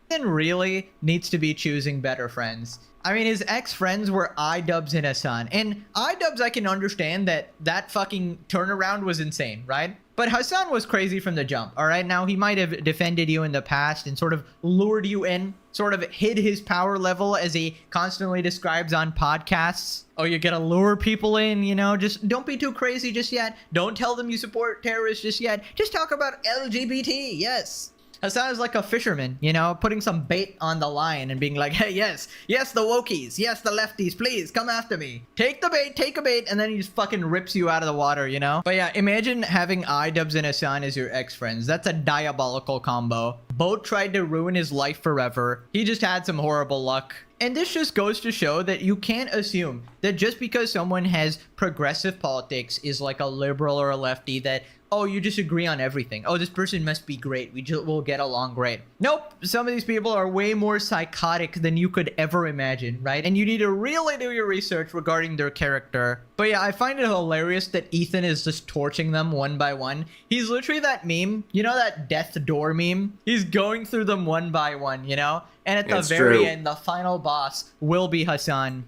Ethan really needs to be choosing better friends. I mean, his ex-friends were iDubbbz and Hassan. And iDubbbz, I can understand that fucking turnaround was insane, right? But Hassan was crazy from the jump, all right? Now, he might have defended you in the past and sort of lured you in, sort of hid his power level as he constantly describes on podcasts. Oh, you're gonna lure people in, you know? Just don't be too crazy just yet. Don't tell them you support terrorists just yet. Just talk about LGBT, yes. Hassan is like a fisherman, you know, putting some bait on the line and being like, hey, yes, the wokies, yes, the lefties, please, come after me. Take a bait, and then he just fucking rips you out of the water, you know? But yeah, imagine having iDubbbz and Hassan as your ex-friends. That's a diabolical combo. Both tried to ruin his life forever. He just had some horrible luck. And this just goes to show that you can't assume that just because someone has progressive politics, is like a liberal or a lefty, that, oh, you disagree on everything. Oh, this person must be great. We'll get along great. Nope. Some of these people are way more psychotic than you could ever imagine, right? And you need to really do your research regarding their character. But yeah, I find it hilarious that Ethan is just torching them one by one. He's literally that meme. You know that death door meme? He's going through them one by one, you know? And at the very end, the final boss will be Hassan.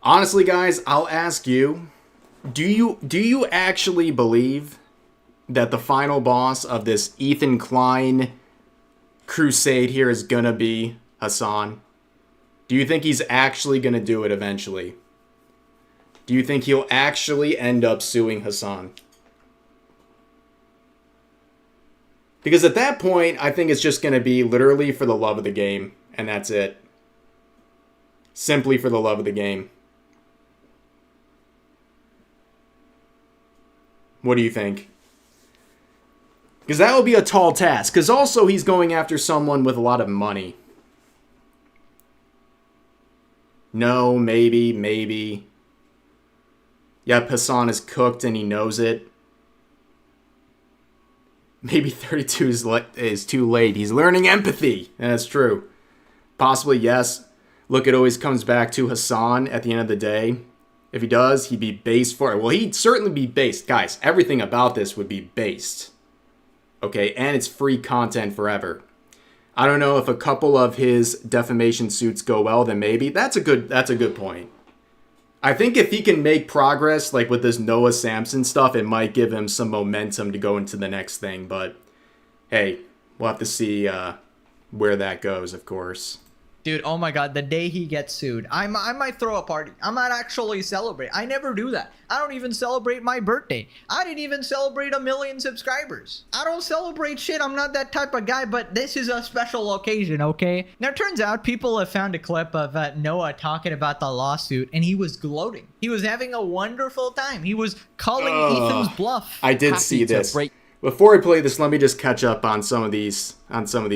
Honestly, guys, I'll ask you, do you actually believe that the final boss of this Ethan Klein crusade here is gonna be Hassan? Do you think he's actually gonna do it eventually? Do you think he'll actually end up suing Hassan? Because at that point, I think it's just going to be literally for the love of the game. And that's it. Simply for the love of the game. What do you think? Because that will be a tall task. Because also he's going after someone with a lot of money. No, maybe, maybe. Yep, Hassan is cooked and he knows it. Maybe 32 is too late. He's learning empathy. That's true. Possibly, yes. Look, it always comes back to Hassan at the end of the day. If he does, he'd be based for it. Well, he'd certainly be based. Guys, everything about this would be based. Okay, and it's free content forever. I don't know if a couple of his defamation suits go well, then maybe. That's a good point. I think if he can make progress, like with this Noah Samson stuff, it might give him some momentum to go into the next thing. But, hey, we'll have to see where that goes, of course. Dude, oh my god, the day he gets sued, I might throw a party. I might actually celebrate. I never do that. I don't even celebrate my birthday. I didn't even celebrate 1 million subscribers. I don't celebrate shit. I'm not that type of guy, but this is a special occasion, okay? Now, it turns out people have found a clip of Noah talking about the lawsuit, and he was gloating. He was having a wonderful time. He was calling Ethan's bluff. I did see this. Before I play this, let me just catch up on some of these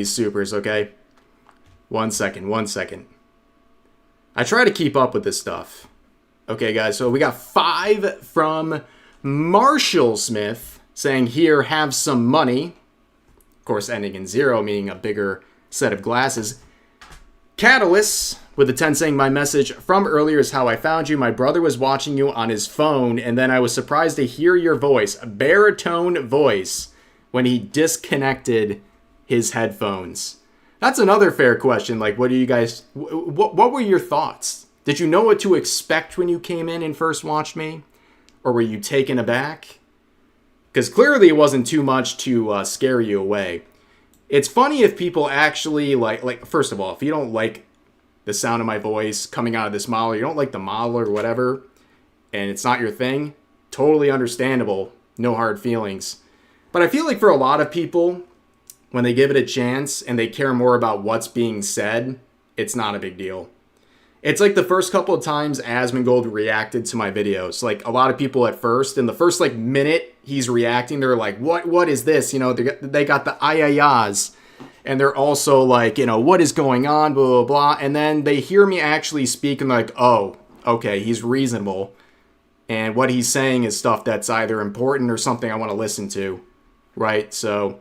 supers, okay? One second. I try to keep up with this stuff. Okay, guys, so we got 5 from Marshall Smith saying, here, have some money. Of course, ending in 0, meaning a bigger set of glasses. Catalyst with a 10 saying, my message from earlier is how I found you. My brother was watching you on his phone, and then I was surprised to hear your voice, a baritone voice, when he disconnected his headphones. That's another fair question. Like, what do you guys... What were your thoughts? Did you know what to expect when you came in and first watched me? Or were you taken aback? Because clearly it wasn't too much to scare you away. It's funny if people actually, like, first of all, if you don't like the sound of my voice coming out of this model, you don't like the model or whatever, and it's not your thing, totally understandable. No hard feelings. But I feel like for a lot of people, when they give it a chance and they care more about what's being said, it's not a big deal. It's like the first couple of times Asmongold reacted to my videos. Like, a lot of people at first, in the first, like, minute he's reacting, they're like, what is this? You know, they got the ayayas. And they're also like, you know, what is going on, blah, blah, blah. And then they hear me actually speak and they're like, oh, okay, he's reasonable. And what he's saying is stuff that's either important or something I want to listen to, right? So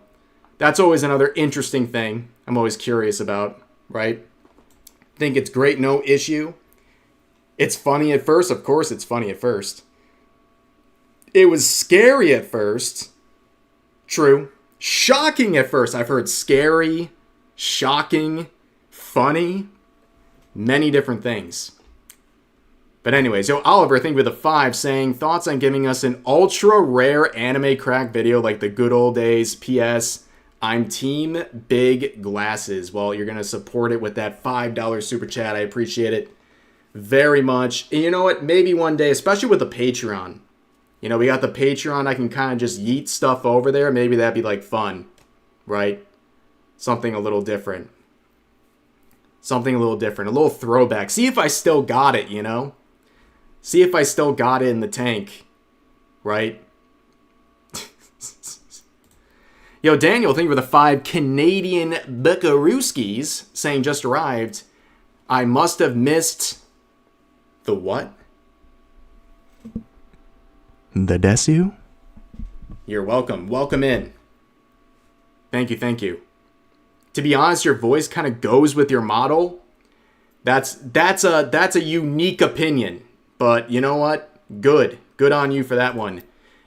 that's always another interesting thing I'm always curious about, right? Think it's great, no issue. It's funny at first. Of course it's funny at first. It was scary at first. True. Shocking at first. I've heard scary, shocking, funny, many different things. But anyways, Oliver, I think with a 5 saying, thoughts on giving us an ultra rare anime crack video like the good old days. P.S. I'm team big glasses. Well, you're going to support it with that $5 super chat. I appreciate it very much. And you know what? Maybe one day, especially with the Patreon. You know, we got the Patreon. I can kind of just yeet stuff over there. Maybe that'd be like fun, right? Something a little different. Something a little different. A little throwback. See if I still got it, you know? See if I still got it in the tank, right? Yo, Daniel, thank you for the 5 Canadian Buckarooskis saying just arrived. I must have missed the what? The desu? You're welcome. Welcome in. Thank you, thank you. To be honest, your voice kind of goes with your model. That's a unique opinion. But you know what? Good. Good on you for that one.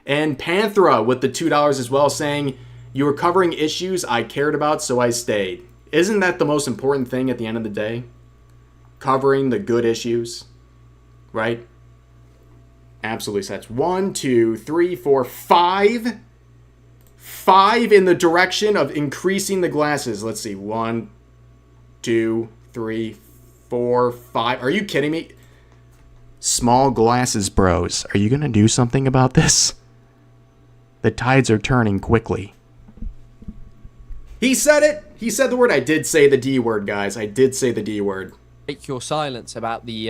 And Panthera with the $2 as well saying, you were covering issues I cared about, so I stayed. Isn't that the most important thing at the end of the day? Covering the good issues, right? Absolutely. So that's 1, 2, 3, 4, 5. 5 in the direction of increasing the glasses. Let's see. 1, 2, 3, 4, 5. Are you kidding me? Small glasses bros. Are you going to do something about this? The tides are turning quickly. He said it. He said the word. I did say the D word, guys. I did say the D word. Break your silence about the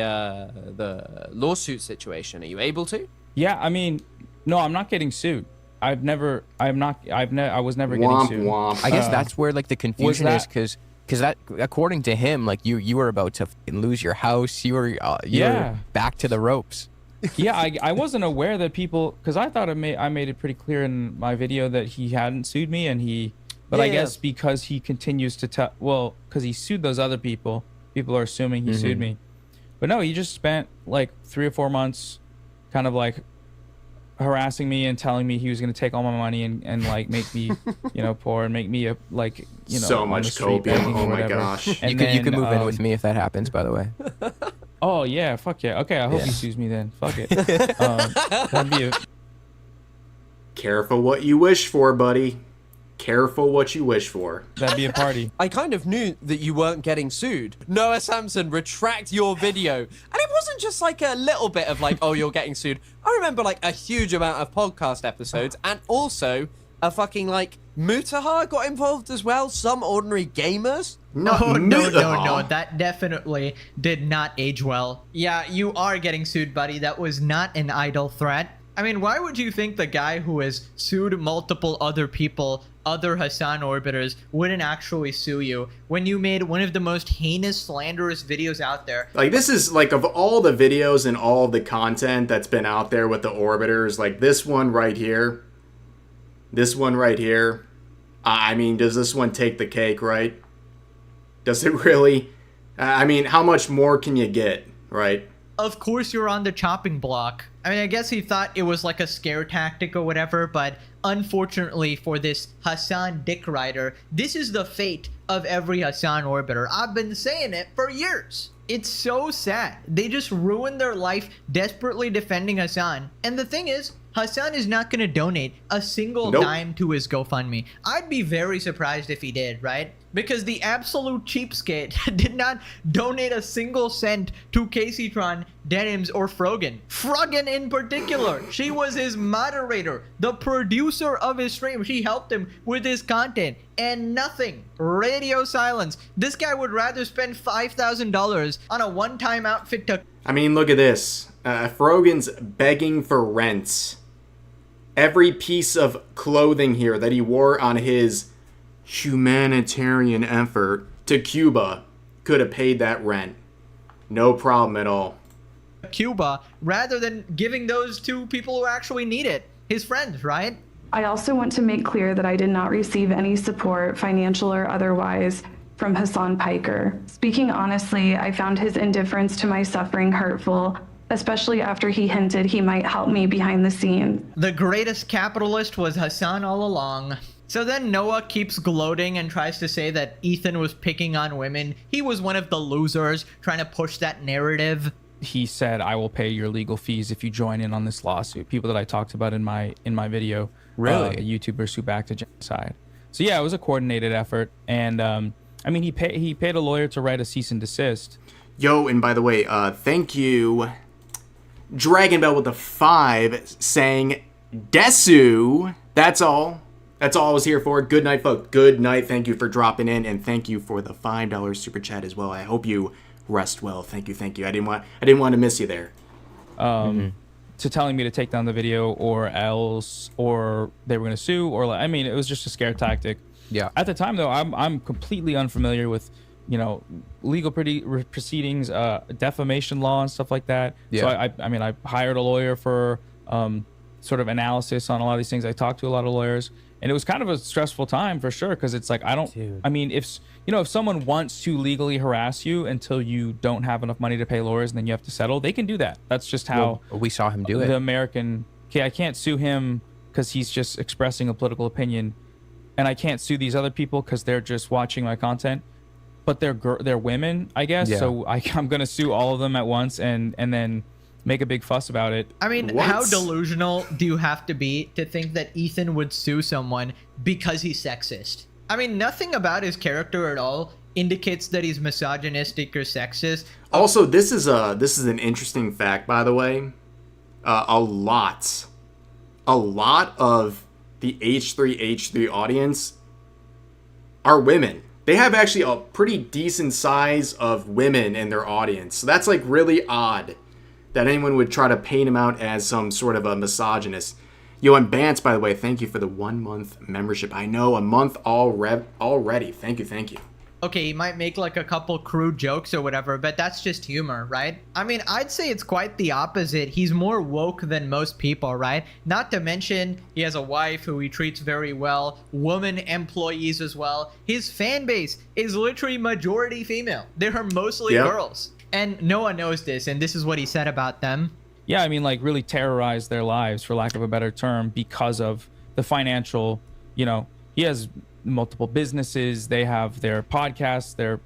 lawsuit situation. Are you able to? Yeah, I mean, no, I'm not getting sued. I was never getting Womp sued. womp. I guess that's where like the confusion that- is, because that, according to him, like you were about to lose your house. You were back to the ropes. Yeah, I wasn't aware that people, because I thought I made it pretty clear in my video that he hadn't sued me, but I guess because he continues to tell, well, because he sued those other people are assuming he sued me, but no, he just spent like 3 or 4 months, kind of like harassing me and telling me he was going to take all my money and like make me poor and make me So on the much street copium. begging or Oh my whatever. gosh. And You could then, move in with me if that happens, by the way. Oh yeah, fuck yeah. Okay, I hope he sues me then. Fuck it. That'd be Careful what you wish for, buddy. Careful what you wish for. that'd be a party. I kind of knew that you weren't getting sued. Noah Samson, retract your video. And it wasn't just like a little bit of like, oh, you're getting sued. I remember like a huge amount of podcast episodes, and also a fucking like Mutahar got involved as well. Some ordinary gamers. No. That definitely did not age well. Yeah, you are getting sued, buddy. That was not an idle threat. I mean, why would you think the guy who has sued multiple other people, other Hassan orbiters, wouldn't actually sue you when you made one of the most heinous, slanderous videos out there? Like, this is, like, of all the videos and all the content that's been out there with the orbiters, like, this one right here, I mean, does this one take the cake, right? Does it really? I mean, how much more can you get, right? Of course you're on the chopping block. I mean, I guess he thought it was like a scare tactic or whatever, but unfortunately for this Hassan Dick Rider, this is the fate of every Hassan orbiter. I've been saying it for years. It's so sad. They just ruined their life desperately defending Hassan. And the thing is, Hassan is not going to donate a single dime to his GoFundMe. I'd be very surprised if he did, right? Because the absolute cheapskate did not donate a single cent to Caseytron, Denims, or Frogan. Frogan in particular. She was his moderator, the producer of his stream. She helped him with his content. And nothing. Radio silence. This guy would rather spend $5,000 on a one-time outfit to... I mean, look at this. Frogan's begging for rent. Every piece of clothing here that he wore on his humanitarian effort to Cuba could have paid that rent. No problem at all. Cuba, rather than giving those to people who actually need it. His friends, right? I also want to make clear that I did not receive any support, financial or otherwise, from Hassan Piker. Speaking honestly, I found his indifference to my suffering hurtful, especially after he hinted he might help me behind the scenes. The greatest capitalist was Hassan all along. So then Noah keeps gloating and tries to say that Ethan was picking on women. He was one of the losers trying to push that narrative. He said, I will pay your legal fees if you join in on this lawsuit. People that I talked about in my video. Really? YouTubers who backed a genocide. So yeah, it was a coordinated effort. And I mean, he paid a lawyer to write a cease and desist. Yo, and by the way, thank you, Dragon Bell with a 5, saying desu. That's all. That's all I was here for. Good night, folks. Good night. Thank you for dropping in, and thank you for the $5 super chat as well. I hope you rest well. Thank you. I didn't want to miss you there. To telling me to take down the video or else, or they were going to sue, or I mean, it was just a scare tactic. Yeah. At the time, though, I'm completely unfamiliar with, legal proceedings, defamation law and stuff like that. Yeah. So I hired a lawyer for sort of analysis on a lot of these things. I talked to a lot of lawyers, and it was kind of a stressful time for sure, because it's like if someone wants to legally harass you until you don't have enough money to pay lawyers and then you have to settle, they can do that. That's just how we saw him do it. The American, I can't sue him because he's just expressing a political opinion, and I can't sue these other people because they're just watching my content, but they're women, I guess. Yeah. So I'm gonna sue all of them at once and then make a big fuss about it. I mean, how delusional do you have to be to think that Ethan would sue someone because he's sexist? I mean, nothing about his character at all indicates that he's misogynistic or sexist. Also, this is an interesting fact, by the way. A lot of the H3H3 audience are women. They have actually a pretty decent size of women in their audience. So that's like really odd that anyone would try to paint him out as some sort of a misogynist. Yo, and Bance, by the way, thank you for the 1 month membership. I know, a month already. Thank you. Okay, he might make like a couple crude jokes or whatever, but that's just humor, right? I mean, I'd say it's quite the opposite. He's more woke than most people, right? Not to mention, he has a wife who he treats very well, woman employees as well. His fan base is literally majority female. They are mostly girls. And Noah knows this, and this is what he said about them. Yeah, I mean, like, really terrorize their lives, for lack of a better term, because of the financial, you know, he has multiple businesses, they have their podcasts, they're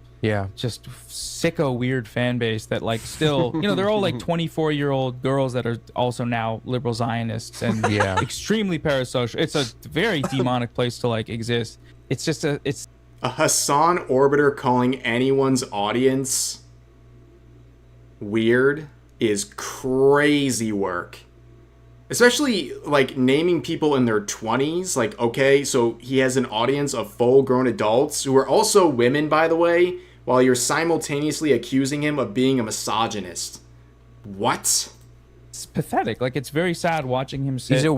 just sicko weird fan base that, like, still, you know, they're all like 24-year-old girls that are also now liberal Zionists and extremely parasocial. It's a very demonic place to, like, exist. It's just a Hassan Orbiter calling anyone's audience weird is crazy work. Especially, like, naming people in their 20s. Like, okay, so he has an audience of full-grown adults who are also women, by the way, while you're simultaneously accusing him of being a misogynist. What? It's pathetic. Like, it's very sad watching him sit. He's a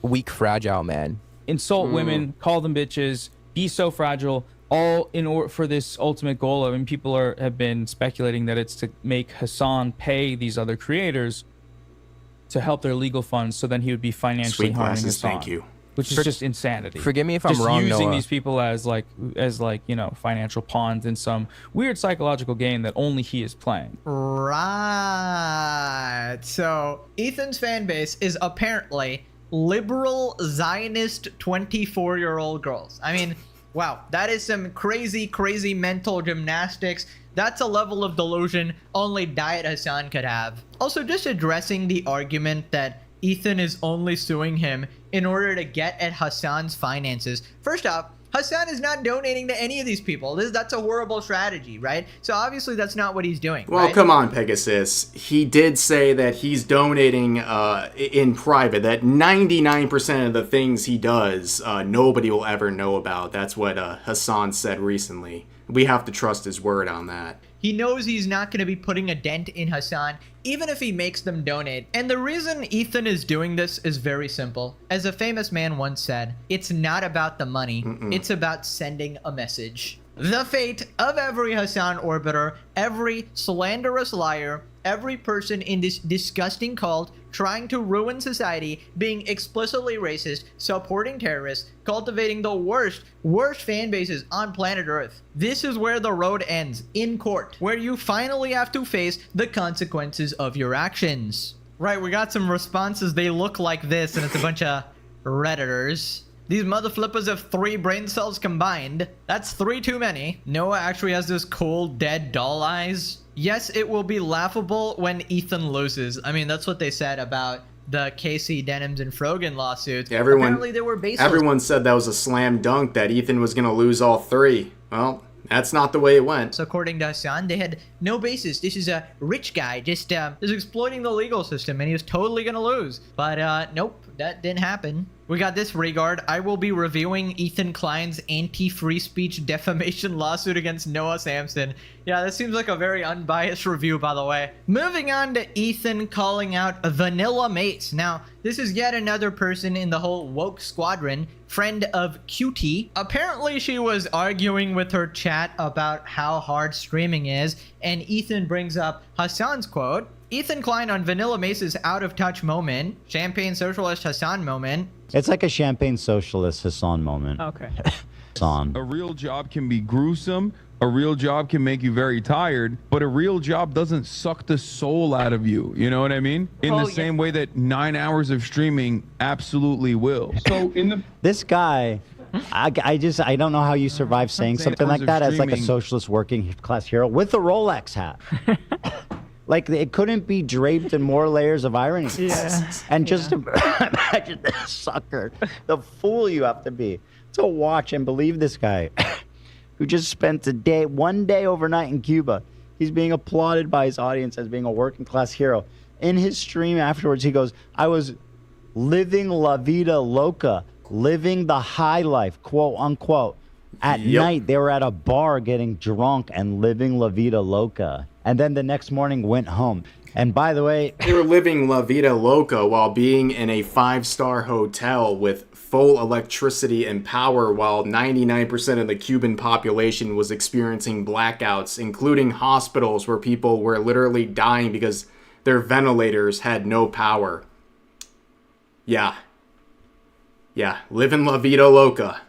weak, fragile man. Insult women, call them bitches, be so fragile, all in order for this ultimate goal. I mean, people have been speculating that it's to make Hassan pay these other creators to help their legal funds, so then he would be financially harming Hassan. Thank you. Which is just insanity. Forgive me if I'm wrong, using Noah. these people as like you know, financial pawns in some weird psychological game that only he is playing. Right. So Ethan's fan base is apparently liberal Zionist 24-year-old girls. I mean, wow, that is some crazy mental gymnastics. That's a level of delusion only Diet Hassan could have. Also, just addressing the argument that Ethan is only suing him in order to get at Hassan's finances. First off, Hassan is not donating to any of these people. That's a horrible strategy, right? So obviously that's not what he's doing. Well, right? come on, Pegasus. He did say that he's donating in private, that 99% of the things he does, nobody will ever know about. That's what Hassan said recently. We have to trust his word on that. He knows he's not going to be putting a dent in Hassan, even if he makes them donate. And the reason Ethan is doing this is very simple. As a famous man once said, it's not about the money, it's about sending a message. The fate of every Hassan Orbiter, every slanderous liar, every person in this disgusting cult trying to ruin society, being explicitly racist, supporting terrorists, cultivating the worst fan bases on planet Earth. This is where the road ends, in court, where you finally have to face the consequences of your actions. Right, we got some responses. They look like this, and it's a bunch of Redditors. These mother flippers have 3 brain cells combined. That's 3 too many. Noah actually has this cool dead doll eyes. Yes, it will be laughable when Ethan loses. I mean, that's what they said about the Casey Denims and Frogan lawsuits. Apparently they were baseless. Everyone said that was a slam dunk, that Ethan was going to lose all 3. Well, that's not the way it went. So according to Hassan, they had no basis. This is a rich guy just is exploiting the legal system, and he was totally going to lose. But nope, that didn't happen. We got this regard. I will be reviewing Ethan Klein's anti-free speech defamation lawsuit against Noah Samson. Yeah, that seems like a very unbiased review, by the way. Moving on to Ethan calling out Vanilla Mace. Now, this is yet another person in the whole woke squadron, friend of QT. Apparently, she was arguing with her chat about how hard streaming is, and Ethan brings up Hassan's quote. Ethan Klein on Vanilla Mace's out-of-touch moment, Champagne Socialist Hassan moment. It's like a Champagne Socialist Hassan moment. Okay. Hassan. A real job can be gruesome. A real job can make you very tired, but a real job doesn't suck the soul out of you. You know what I mean? In the same way that 9 hours of streaming absolutely will. So This guy, I don't know how you survive saying something like that as like a socialist working class hero with a Rolex hat. Like, it couldn't be draped in more layers of irony. Yeah. And just imagine this sucker, the fool you have to be to watch and believe this guy who just spent one day overnight in Cuba. He's being applauded by his audience as being a working class hero. In his stream afterwards, he goes, I was living la vida loca, living the high life, quote unquote. At night, they were at a bar getting drunk and living la vida loca. And then the next morning went home. And by the way, They were living La Vida Loca while being in a 5-star hotel with full electricity and power, while 99% of the Cuban population was experiencing blackouts, including hospitals where people were literally dying because their ventilators had no power. Yeah, living La Vida Loca.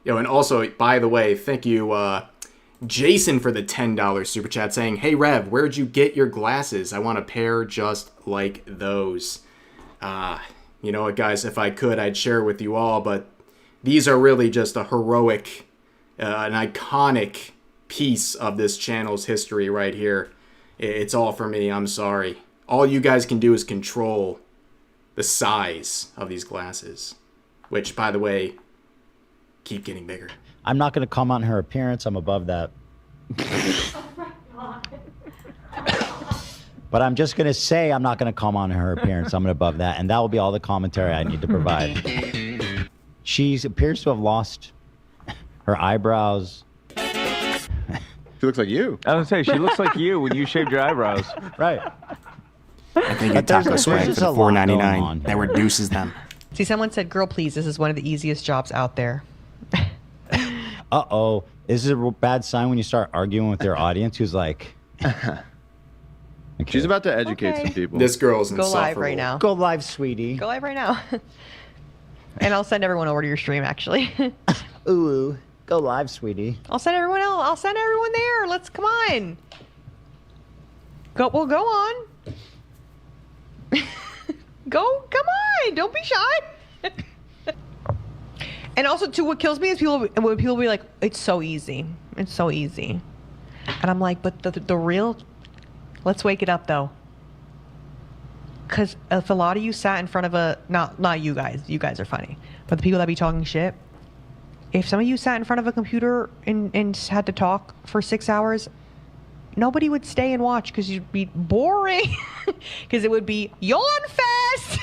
Yo, and also, by the way, thank you, Jason, for the $10 super chat saying, "Hey Rev, where'd you get your glasses? I want a pair just like those." You know what, guys? If I could, I'd share with you all, but these are really just a heroic, an iconic piece of this channel's history right here. It's all for me. I'm sorry. All you guys can do is control the size of these glasses, which, by the way, keep getting bigger. I'm not going to comment on her appearance. I'm above that. But I'm just going to say I'm not going to comment on her appearance. I'm above that. And that will be all the commentary I need to provide. She appears to have lost her eyebrows. She looks like you. I was going to say, she looks like you when you shaved your eyebrows. Right. I think your taco swag for the $4.99 that reduces them. See, someone said, "Girl, please, this is one of the easiest jobs out there." Uh-oh. Is this a bad sign when you start arguing with your audience who's like... Okay. She's about to educate some people. This girl's Go live right now. Go live, sweetie. Go live right now. And I'll send everyone over to your stream, actually. Ooh, go live, sweetie. I'll send everyone else. I'll send everyone there. Let's come on. Go on. Come on. Don't be shy. And also, too, what kills me is when people be like, "It's so easy. It's so easy," and I'm like, "But the real." Let's wake it up, though. Because if a lot of you sat in front of a... Not you guys are funny. But the people that be talking shit, if some of you sat in front of a computer and had to talk for 6 hours, nobody would stay and watch because you'd be boring. Because it would be yawn fest.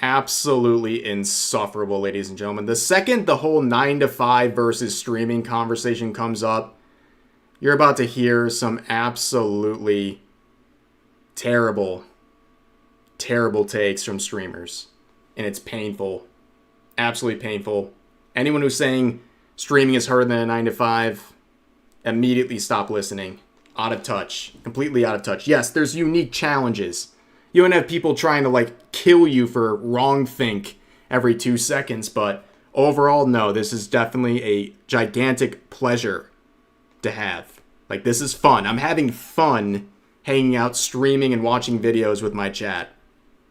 Absolutely insufferable, ladies and gentlemen. The second the whole 9 to 5 versus streaming conversation comes up, you're about to hear some absolutely terrible takes from streamers. And it's painful. Absolutely painful. Anyone who's saying streaming is harder than a 9 to 5, immediately stop listening. Out of touch. Completely out of touch. Yes, there's unique challenges. You don't have people trying to, kill you for wrong think every 2 seconds, but overall, no, this is definitely a gigantic pleasure to have. This is fun. I'm having fun hanging out, streaming, and watching videos with my chat.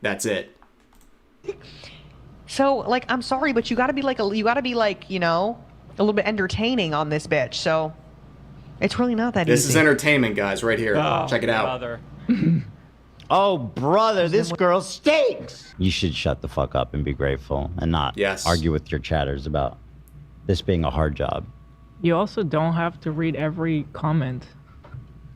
That's it. So, I'm sorry, but you gotta be a little bit entertaining on this bitch. So, it's really not that easy. This is entertainment, guys, right here. Check it out. Brother. Oh, brother, this girl stinks. You should shut the fuck up and be grateful and not argue with your chatters about this being a hard job. You also don't have to read every comment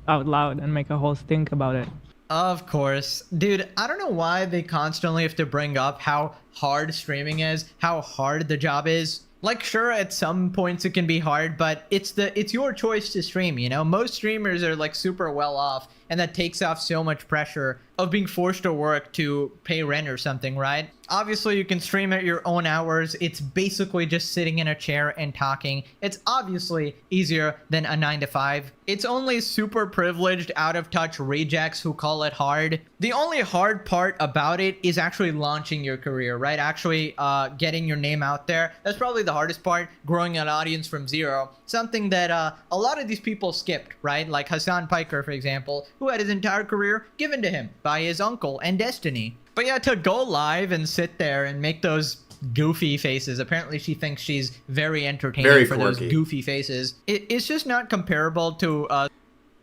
out loud and make a whole stink about it. Of course. Dude, I don't know why they constantly have to bring up how hard streaming is, how hard the job is. Sure, at some points it can be hard, but it's your choice to stream, you know? Most streamers are super well off, and that takes off so much pressure of being forced to work to pay rent or something, right? Obviously, you can stream at your own hours. It's basically just sitting in a chair and talking. It's obviously easier than a 9 to 5. It's only super privileged, out-of-touch rejects who call it hard. The only hard part about it is actually launching your career, right? Actually getting your name out there. That's probably the hardest part, growing an audience from zero. Something that a lot of these people skipped, right? Like Hassan Piker, for example, who had his entire career given to him by his uncle and Destiny. But yeah, to go live and sit there and make those goofy faces. Apparently she thinks she's very entertaining for those goofy faces. It's just not comparable to...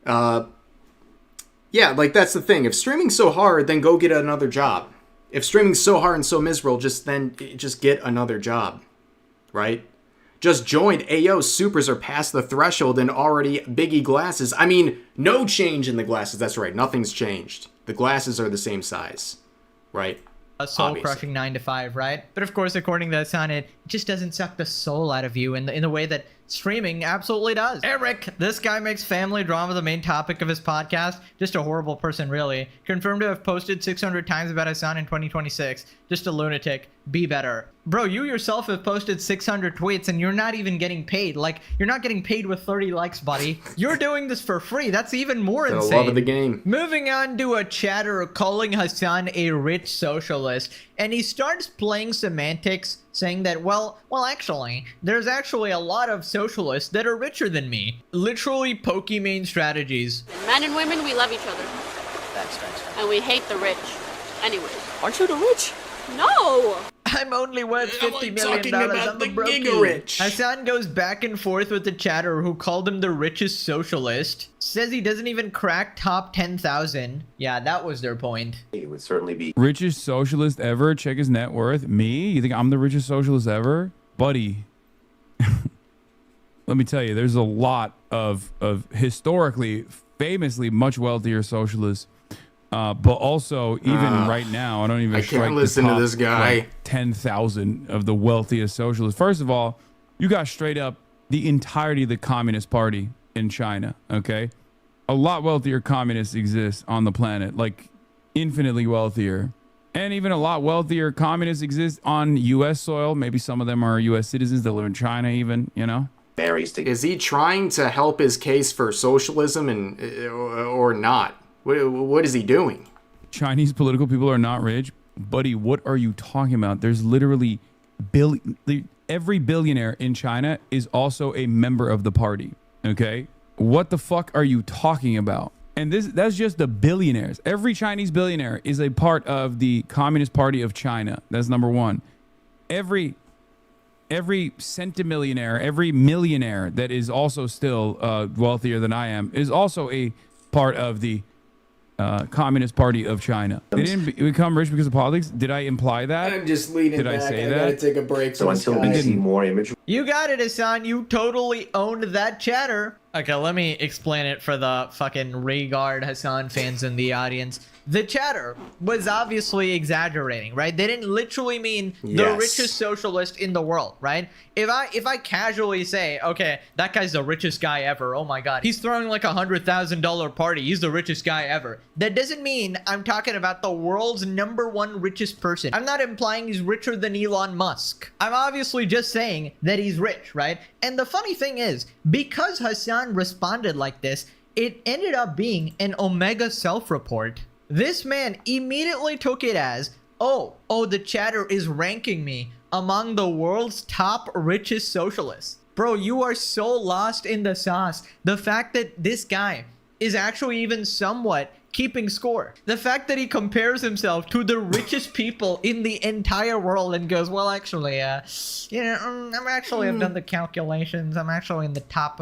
Yeah, that's the thing. If streaming's so hard, then go get another job. If streaming's so hard and so miserable, just get another job. Right? Just joined. Ayo, supers are past the threshold and already Biggie glasses. I mean, no change in the glasses. That's right. Nothing's changed. The glasses are the same size. Right? A soul-crushing 9 to 5, right? But of course, according to Hassan, it just doesn't suck the soul out of you in the way that Streaming absolutely does. Eric, this guy makes family drama the main topic of his podcast. Just a horrible person, really. Confirmed to have posted 600 times about his son in 2026. Just a lunatic. Be better. Bro, you yourself have posted 600 tweets and you're not even getting paid. Like, you're not getting paid with 30 likes, buddy. You're doing this for free. That's even more insane. The love of the game. Moving on to a chatter calling Hassan a rich socialist. And he starts playing semantics, saying that, well, actually, there's actually a lot of socialists that are richer than me. Literally Pokemon strategies. Men and women, we love each other. Thanks. And we hate the rich. Anyway. Aren't you the rich? No! I'm only worth $50 million. talking about I'm the a brokey. giga-rich. Hassan goes back and forth with the chatter who called him the richest socialist. Says he doesn't even crack top 10,000. Yeah, that was their point. It would certainly be. Richest socialist ever? Check his net worth. Me? You think I'm the richest socialist ever? Buddy. Let me tell you, there's a lot of historically, famously much wealthier socialists. But also, even right now, I don't even strike can't listen the to top, this guy. like, 10,000 of the wealthiest socialists. First of all, you got straight up the entirety of the Communist Party in China, okay? A lot wealthier communists exist on the planet, like infinitely wealthier. And even a lot wealthier communists exist on U.S. soil. Maybe some of them are U.S. citizens that live in China even, you know? Is he trying to help his case for socialism and or not? What is he doing? Chinese political people are not rich. Buddy, what are you talking about? There's literally every billionaire in China is also a member of the party. Okay? What the fuck are you talking about? And that's just the billionaires. Every Chinese billionaire is a part of the Communist Party of China. That's number one. Every centimillionaire, every millionaire that is also still wealthier than I am is also a part of the Communist Party of China. They didn't become rich because of politics. Did I imply that? I'm just leaning Did back. I say I that? gotta take a break. So until we see more imagery. You got it, Hassan. You totally owned that chatter. Okay, let me explain it for the fucking Regard Hassan fans in the audience. The chatter was obviously exaggerating, right? They didn't literally mean the Yes. richest socialist in the world, right? If I casually say, okay, that guy's the richest guy ever. Oh my God, he's throwing like $100,000 party. He's the richest guy ever. That doesn't mean I'm talking about the world's #1 richest person. I'm not implying he's richer than Elon Musk. I'm obviously just saying that he's rich, right? And the funny thing is, because Hassan responded like this, it ended up being an Omega self-report. This man immediately took it as, oh, the chatter is ranking me among the world's top richest socialists. Bro, you are so lost in the sauce. The fact that this guy is actually even somewhat keeping score. The fact that he compares himself to the richest people in the entire world and goes, well, actually, I've done the calculations. I'm actually in the top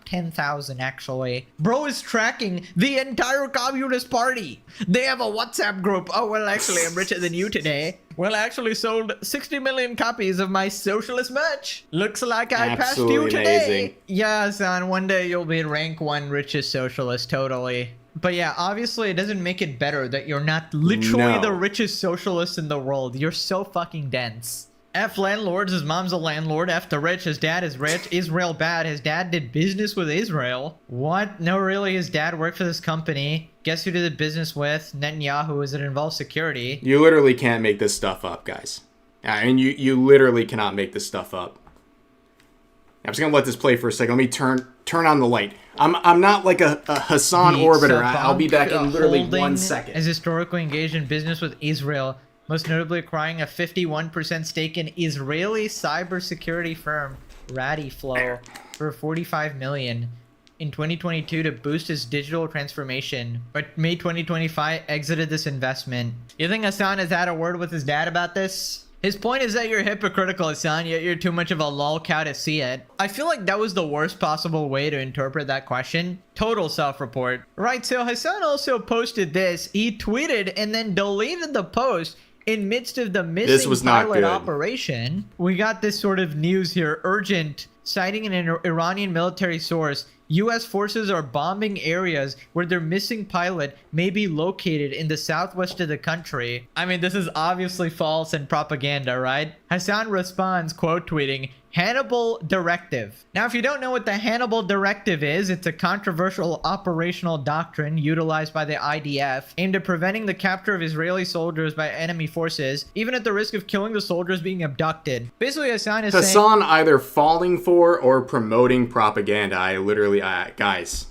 10,000, actually. Bro is tracking the entire Communist Party. They have a WhatsApp group. Oh, well, actually, I'm richer than you today. Well, I actually sold 60 million copies of my socialist merch. Looks like I passed you today. Amazing. Yeah, son, one day you'll be rank 1 richest socialist, totally. But yeah, obviously it doesn't make it better that you're not literally the richest socialist in the world. You're so fucking dense. F landlords, his mom's a landlord. F the rich, his dad is rich. Israel bad, his dad did business with Israel. What? No, really, his dad worked for this company. Guess who did business with? Netanyahu, as it involves security. You literally can't make this stuff up, guys. I mean, you literally cannot make this stuff up. I'm just gonna let this play for a second. Let me turn on the light. I'm not like a Hassan orbiter. I'll be back in literally 1 second. Is historically engaged in business with Israel, most notably acquiring a 51% stake in Israeli cybersecurity firm Radiflow for $45 million in 2022 to boost its digital transformation. But May 2025 exited this investment. You think Hassan has had a word with his dad about this? His point is that you're hypocritical, Hassan, yet you're too much of a lol cow to see it. I feel like that was the worst possible way to interpret that question. Total self-report. Right, so Hassan also posted this. He tweeted and then deleted the post in midst of the missing pilot operation. We got this sort of news here. Urgent. Citing an Iranian military source, U.S. forces are bombing areas where their missing pilot may be located in the southwest of the country. I mean, this is obviously false and propaganda, right? Hassan responds, quote tweeting, Hannibal Directive. Now, if you don't know what the Hannibal Directive is, it's a controversial operational doctrine utilized by the IDF aimed at preventing the capture of Israeli soldiers by enemy forces, even at the risk of killing the soldiers being abducted. Basically, Hassan is Hassan either falling for or promoting propaganda. Guys,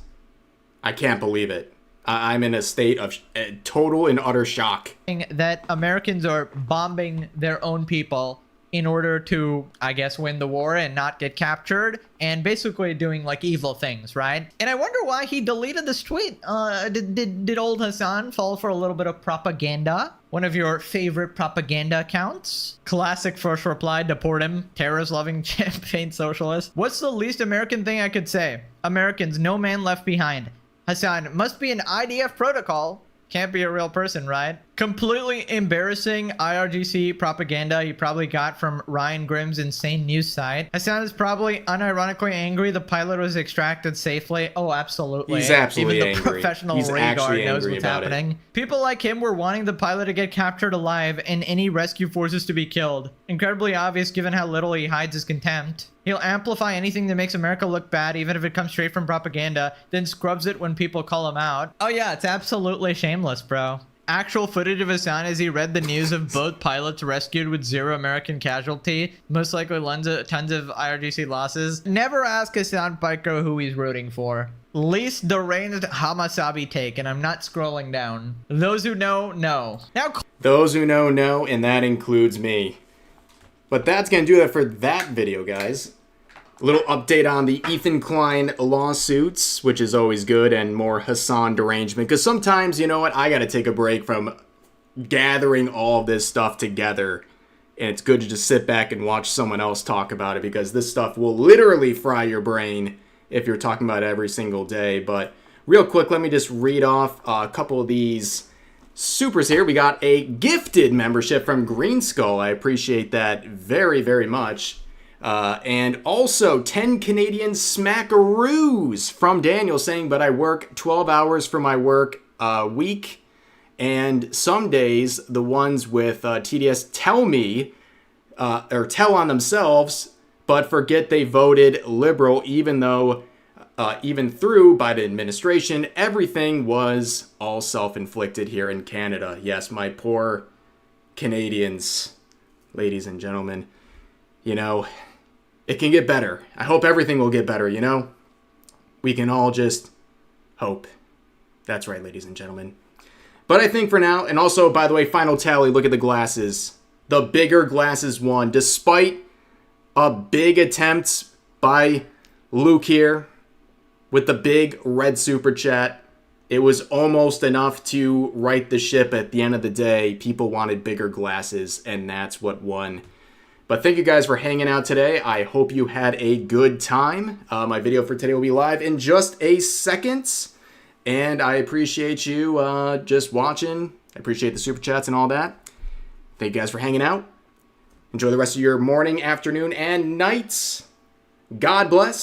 I can't believe it. I'm in a state of total and utter shock. That Americans are bombing their own people in order to, I guess, win the war and not get captured, and basically doing like evil things, right? And I wonder why he deleted this tweet. Did old Hassan fall for a little bit of propaganda? One of your favorite propaganda accounts? Classic first reply, deport him. Terrorist-loving campaign socialist. What's the least American thing I could say? Americans, no man left behind. Hassan, must be an IDF protocol. Can't be a real person, right? Completely embarrassing IRGC propaganda you probably got from Ryan Grimm's insane news site. Hassan is probably unironically angry the pilot was extracted safely. Oh, absolutely. He's absolutely Even the angry. professional He's radar actually knows angry what's about it. happening. People like him were wanting the pilot to get captured alive and any rescue forces to be killed. Incredibly obvious given how little he hides his contempt. He'll amplify anything that makes America look bad, even if it comes straight from propaganda, then scrubs it when people call him out. Oh yeah, it's absolutely shameless, bro. Actual footage of Hassan as he read the news of both pilots rescued with 0 American casualty, most likely tons of IRGC losses. Never ask Hassan Piker who he's rooting for. Least deranged Hamasabi take, and I'm not scrolling down. Those who know, know. Now, those who know, and that includes me. But that's going to do it for that video, guys. A little update on the Ethan Klein lawsuits, which is always good, and more Hassan derangement. Because sometimes, you know what, I got to take a break from gathering all of this stuff together. And it's good to just sit back and watch someone else talk about it, because this stuff will literally fry your brain if you're talking about it every single day. But real quick, let me just read off a couple of these supers here. We got a gifted membership from Green Skull. I appreciate that very, very much. And also 10 Canadian smackaroos from Daniel saying, but I work 12 hours for my work week. And some days the ones with TDS tell me, or tell on themselves, but forget they voted Liberal, even though, even through Biden administration, everything was all self-inflicted here in Canada. Yes, my poor Canadians, ladies and gentlemen, you know, it can get better. I hope everything will get better, you know? We can all just hope. That's right, ladies and gentlemen. But I think for now, and also, by the way, final tally, look at the glasses. The bigger glasses won, despite a big attempt by Luke here with the big red super chat. It was almost enough to right the ship at the end of the day. People wanted bigger glasses, and that's what won. But thank you guys for hanging out today. I hope you had a good time. My video for today will be live in just a second. And I appreciate you just watching. I appreciate the super chats and all that. Thank you guys for hanging out. Enjoy the rest of your morning, afternoon, and nights. God bless.